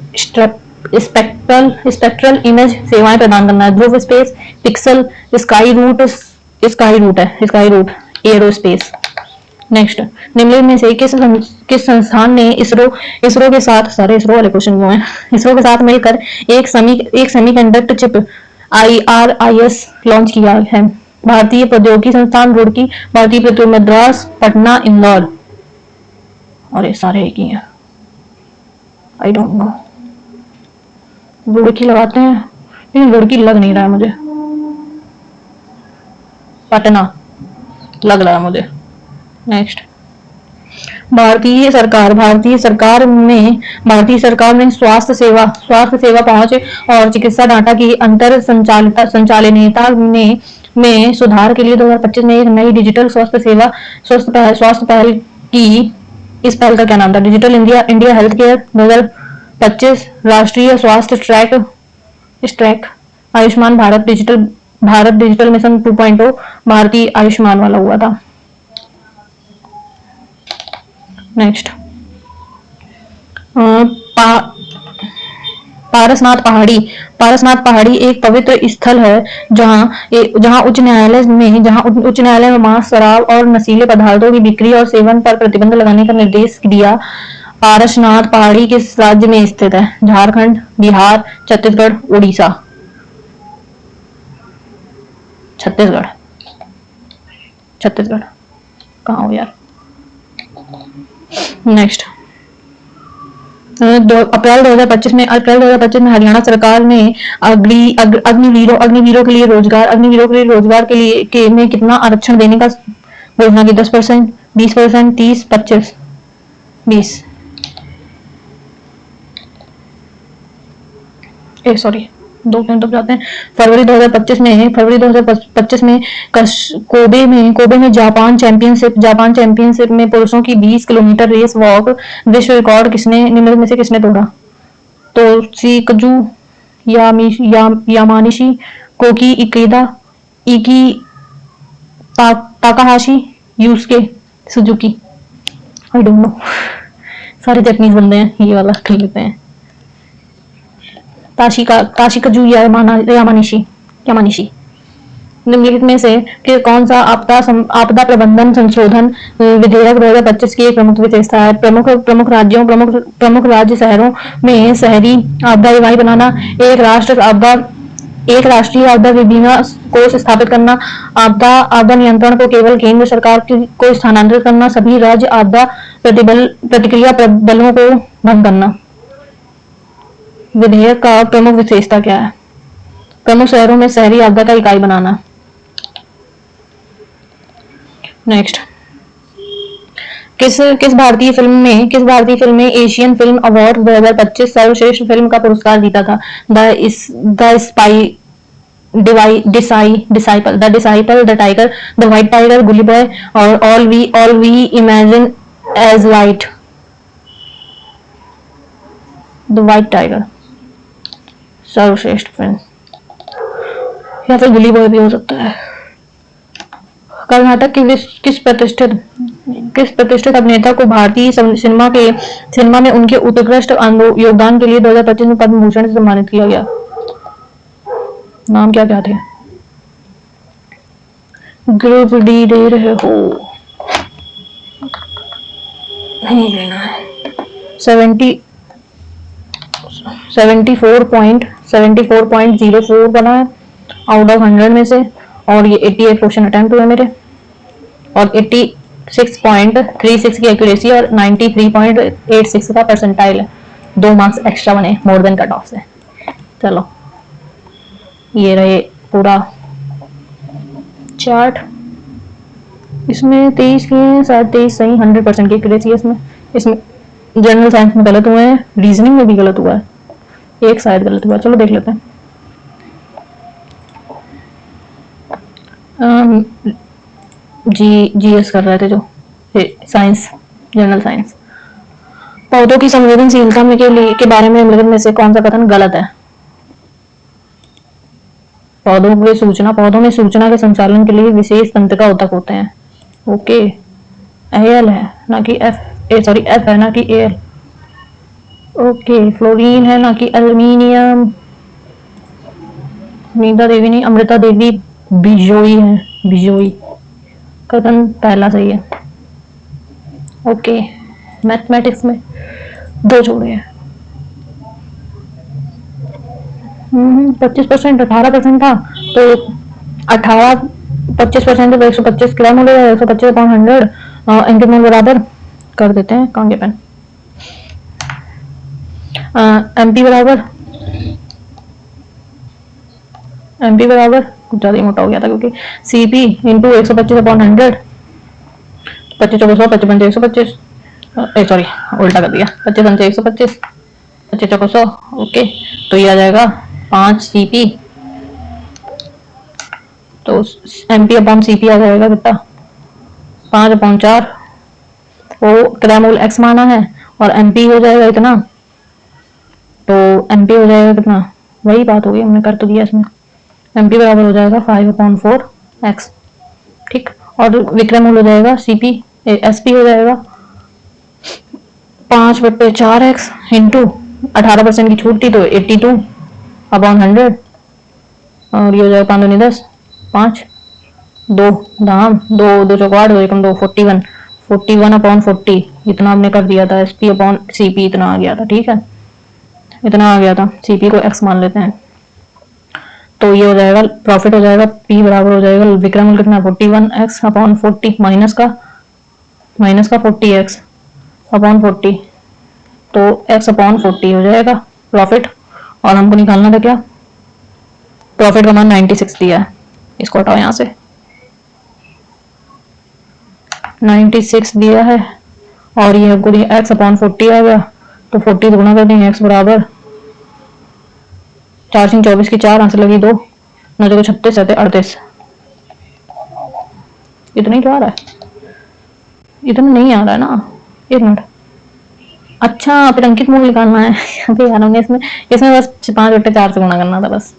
स्पेक्ट्रल इमेज सेवाएं प्रदान करना है। Dhruva space, pixel, Skyroot aerospace. Next, निम्नलिखित में से किस संस्थान ने इसरो के साथ, सारे इसरो वाले क्वेश्चन जो हैं, इसरो के साथ मिलकर एक सेमीकंडक्टर चिप IRIS लॉन्च किया है? भारतीय प्रौद्योगिकी संस्थान रुड़की, भारतीय प्रौद्योगिकी मद्रास, पटना, इंदौर। और ये सारे एक ही हैं, आई डोंट नो। रुड़की लगाते हैं लेकिन रुड़की लग नहीं रहा है मुझे, पटना लग रहा है मुझे। नेक्स्ट, भारतीय सरकार में स्वास्थ्य सेवा पहुंच और चिकित्सा डाटा की अंतर संचालनीयता में सुधार के लिए 2025 में एक नई डिजिटल स्वास्थ्य पहल की इस पहल का क्या नाम था? Digital India, India health care 2025, राष्ट्रीय स्वास्थ्य track, Ayushman Bharat digital mission 2.0, भारतीय आयुष्मान वाला हुआ था। नेक्स्ट, पारसनाथ पहाड़ी एक पवित्र स्थल है जहां उच्च न्यायालय में मांस, शराब और नशीले पदार्थों की बिक्री और सेवन पर प्रतिबंध लगाने का निर्देश दिया। पारसनाथ पहाड़ी किस राज्य में स्थित है? झारखंड, बिहार, छत्तीसगढ़, उड़ीसा। छत्तीसगढ़। छत्तीसगढ़ कहाँ हो यार? नेक्स्ट, अप्रैल 2025 में हरियाणा सरकार ने अग्निवीरों के लिए रोजगार में कितना आरक्षण देने का घोषणा की? 10%, 20%, 30, 25, 20। सॉरी, 2 मिनट रुक जाते हैं। फरवरी 2025 में कोबे में जापान चैंपियनशिप में पुरुषों की 20 किलोमीटर रेस वॉक विश्व रिकॉर्ड निम्नलिखित में से किसने तोड़ा? Toshikazu Yamanishi, Koki Ikeda, Eiki Takahashi, Yusuke Suzuki. I don't know, सारे जापानीज बंदे हैं, ये वाला कर लेते हैं। ताशिकाजु यामानिशी। निम्नलिखित में से कि कौन सा आपदा प्रबंधन संशोधन विधेयक 2025 की एक प्रमुख विशेषता है? प्रमुख राज्य शहरों में शहरी आपदा इकाई बनाना, एक राष्ट्रीय आपदा बीमा कोष स्थापित करना, आपदा नियंत्रण को केवल केंद्र सरकार को स्थानांतरित करना, सभी राज्य आपदा प्रतिक्रिया बलों को भंग करना। विधेयक का प्रमुख विशेषता क्या है? प्रमुख शहरों में शहरी आपदा का इकाई बनाना। नेक्स्ट, किस भारतीय फिल्म में एशियन फिल्म अवार्ड 2025 सर्वश्रेष्ठ फिल्म का पुरस्कार जीता था? Disciple, the tiger, the white tiger, gully boy और all we imagine as light. The white tiger सर्वश्रेष्ठ फिल्म, या फिर गुली बॉय भी हो सकता है। कर्नाटक के किस प्रतिष्ठित अभिनेता को भारतीय सिनेमा में उनके उत्कृष्ट योगदान के लिए 2025 में पद्म भूषण से सम्मानित किया गया? नाम क्या थे? ग्रुप डी दे रहे हो, नहीं लेना है। 74.04 बना है आउट ऑफ 100 में से, और ये 88 क्वेश्चन अटेम्प्ट हुए मेरे, और 86.36 की एक्यूरेसी और 93.86 का परसेंटाइल है। 2 मार्क्स एक्स्ट्रा बने मोर देन कट ऑफ से। चलो, ये रहे पूरा चार्ट। इसमें 23 के हैं, शायद 23 सही, 100% की एक्यूरेसी है इसमें जनरल साइंस में गलत हुए हैं, रीजनिंग में भी गलत हुआ है, एक शायद गलत हुआ। चलो देख लेते हैं। जीएस कर रहे थे जो साइंस, जनरल साइंस। पौधों की संवेदनशीलता के बारे में निम्नलिखित में से कौन सा कथन गलत है? पौधों में सूचना के संचालन के लिए विशेष तंत्रिका ऊतक होते हैं। ओके, एल है ना कि एफ है ना कि एल। ओके, फ्लोरीन है ना कि एल्यूमिनियम। नीता देवी नहीं, अमृता देवी बिजोई है, बिजोई। कथन पहला सही है। ओके, मैथमेटिक्स में 2 जोड़े हैं। 25%, 18% था तो 18 25% तो 125 ग्राम हो गया, 125/100 एंकर में बराबर कर देते हैं कांगे पेन। एमपी बराबर कुछ ज्यादा मोटा हो गया था क्योंकि सीपी इंटू 125/100, 25 चौको 100, 55 125, सॉरी उल्टा कर दिया, 25 पंचे 125, 25 चौको 100। ओके, तो ये आ जाएगा 5 सीपी, तो एमपी अपॉन सीपी आ जाएगा कितना? 5/4, वो क्रैमोल एक्स माना है और एमपी हो जाएगा इतना, तो एमपी हो जाएगा कितना, वही बात होगी, हमने कर तो दिया इसमें। एमपी बराबर हो जाएगा 5/4 एक्स, ठीक। और विक्रमोल हो जाएगा सीपी, एसपी हो जाएगा 5/4 एक्स इंटू 18% की छूट थी तो 82/100, और ये हो जाएगा 5 दूनी 10, 5 2 दाम 2 2 चौक 8, 2 एकम 2, 41 41/40 इतना हमने कर दिया था। एसपी अपॉन सीपी इतना आ गया था, ठीक है, इतना आ गया था। सीपी को एक्स मान लेते हैं, तो ये हो जाएगा प्रॉफिट हो जाएगा पी बराबर हो जाएगा विक्रम कितना 41x/40 माइनस का 40x/40, तो x/40 हो जाएगा प्रॉफिट। और हमको निकालना था क्या, प्रॉफिट का मान 96 दिया है, इसको हटाओ यहाँ से, 96 दिया है और ये हमको x/40 आ गया, तो 40 से गुणा कर देंगे, x बराबर 4×24 की 4 आंसर लगी 2, 9 को 36 है 38, इतना ही तो आ रहा है, इतना नहीं आ रहा है ना, एक मिनट, अच्छा फिर अंकित मूल निकालना है अभी यार हमने इसमें इसमें बस 5/4 से गुणा करना था बस,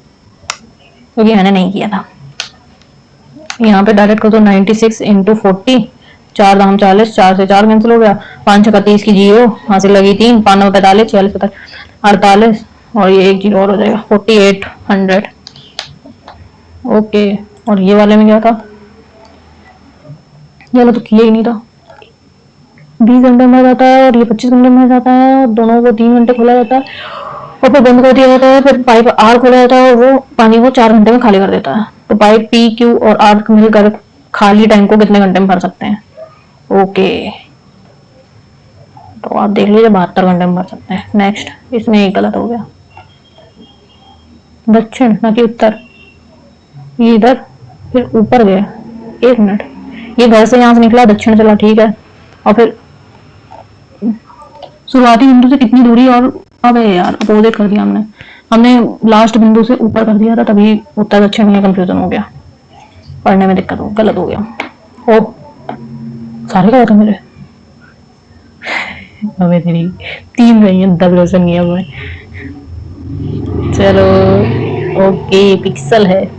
क्योंकि मैंने नहीं किया था। यहाँ पे डायरेक्ट कर दो 96 इंटू 40, 4 दाम 40, 4 से 4 कैंसिल हो गया, 5 6 30 की 0, हासिल लगी 3, 5 9 45, 46 48, और ये एक 0 और हो जाएगा 4800। ओके, और ये वाले में क्या था, ये वाला तो किया ही नहीं था। 20 घंटे में जाता है और ये 25 घंटे में जाता है, और दोनों को 3 घंटे खोला जाता है और फिर बंद कर दिया जाता है, फिर पाइप आर खोला जाता है और वो पानी को 4 घंटे में खाली कर देता है। तो पाइप पी क्यू और आर मिलकर खाली टैंक को कितने घंटे में भर सकते हैं। ओके, तो आप देख लीजिए 72 घंटे में भर सकते हैं। नेक्स्ट, इसमें एक गलत हो गया, दक्षिण ना कि उत्तर, ये इधर फिर ऊपर गया, एक मिनट, ये घर से यहाँ से निकला दक्षिण चला, ठीक है, और फिर शुरुआती बिंदु से कितनी दूरी, और अबे यार अपोजिट कर दिया हमने हमने लास्ट बिंदु से ऊपर कर दिया था, तभी उत्तर दक्षिण में कंफ्यूजन हो गया, पढ़ने में दिक्कत हो, गलत हो गया। ओ सारे गलत है मेरे, अबे तेरी 3 गई है, 10 क्वेश्चन किया हमने। चलो ओके, पिक्सल है,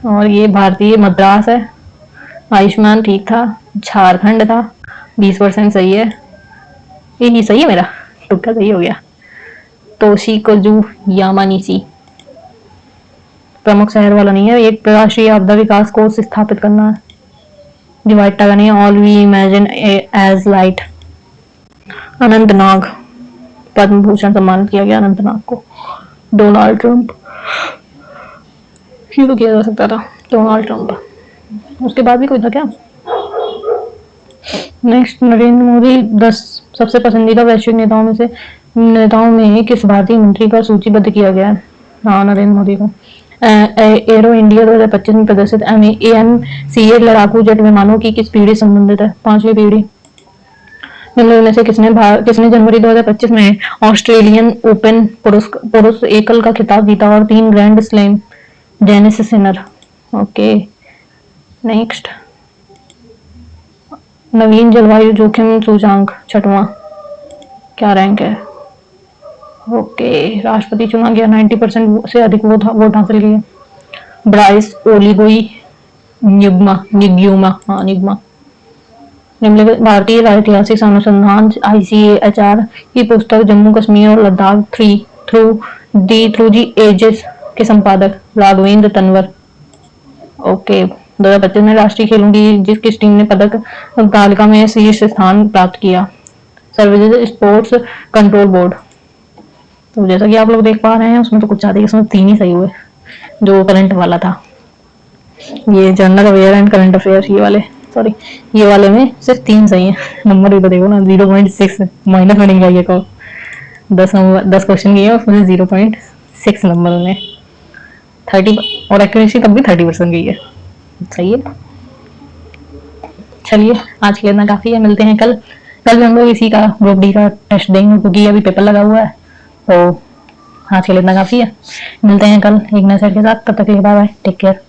और ये भारतीय मद्रास है, आयुष्मान ठीक था, झारखंड था, 20% सही है, ये सही है मेरा, तुक्का सही हो गया। तोशिकोजू यामानीशी, प्रमुख शहर वाला नहीं है, एक राष्ट्रीय आपदा विकास कोष स्थापित करना है, डिवाइड का नहीं है, all we imagine as light. Anantnag, Padma Bhushan सम्मानित किया गया अनंतनाग को। डोनाल्ड ट्रंप, ये तो किया जा सकता था, डोनाल्ड ट्रंप, उसके बाद भी कोई था क्या। नेक्स्ट, नरेंद्र मोदी 10 सबसे पसंदीदा वैश्विक नेताओं में किस भारतीय मंत्री का सूचीबद्ध किया गया है। हाँ, नरेंद्र मोदी को। एरो इंडिया 2025 में प्रदर्शित AMCA लड़ाकू जेट विमानों की किस पीढ़ी संबंधित है, 5वीं पीढ़ी। निम्नलिखित में से किसने जनवरी 2025 में ऑस्ट्रेलियन ओपन पुरुष एकल का खिताब जीता और 3 grand slam. Dennis Sinner. Okay, next, नवीन जलवायु जोखिम सूचांक 6वां, क्या रैंक है। ओके, राष्ट्रपति चुना गया, 90% से अधिक वोट हासिल किए। ब्राइस ओलिगोई निग्युमा, हाँ निग्मा। निम्नलिखित भारतीय ऐतिहासिक अनुसंधान ICAHR की पुस्तक जम्मू कश्मीर और लद्दाख थ्रू दी एजेस के संपादक राघवेंद्र तंवर। ओके, 2025 में राष्ट्रीय खेलों की किस टीम ने पदक तालिका में शीर्ष स्थान प्राप्त किया। Services sports control board. तो जैसा कि आप लोग देख पा रहे हैं, उसमें तो कुछ ज्यादा, उसमें 3 ही सही हुए, जो करंट वाला था। ये general aware and current affair, ये वाले, सॉरी, ये वाले में सिर्फ 3 सही है। नंबर भी तो देखो ना, 0.6 माइनस में नहीं गया, को 10 क्वेश्चन किए उसमें 0.6 नंबर में 30, और एक्यूरेसी तब भी 30% गई है, सही है। चलिए, आज के लिए इतना काफी है, मिलते हैं कल भी हम लोग इसी का ग्रुप डी का टेस्ट देंगे, क्योंकि अभी पेपर लगा हुआ है। तो आज के लिए इतना काफी है, मिलते हैं कल एक नए सेट के साथ, तब तक के लिए बाय बाय, टेक केयर।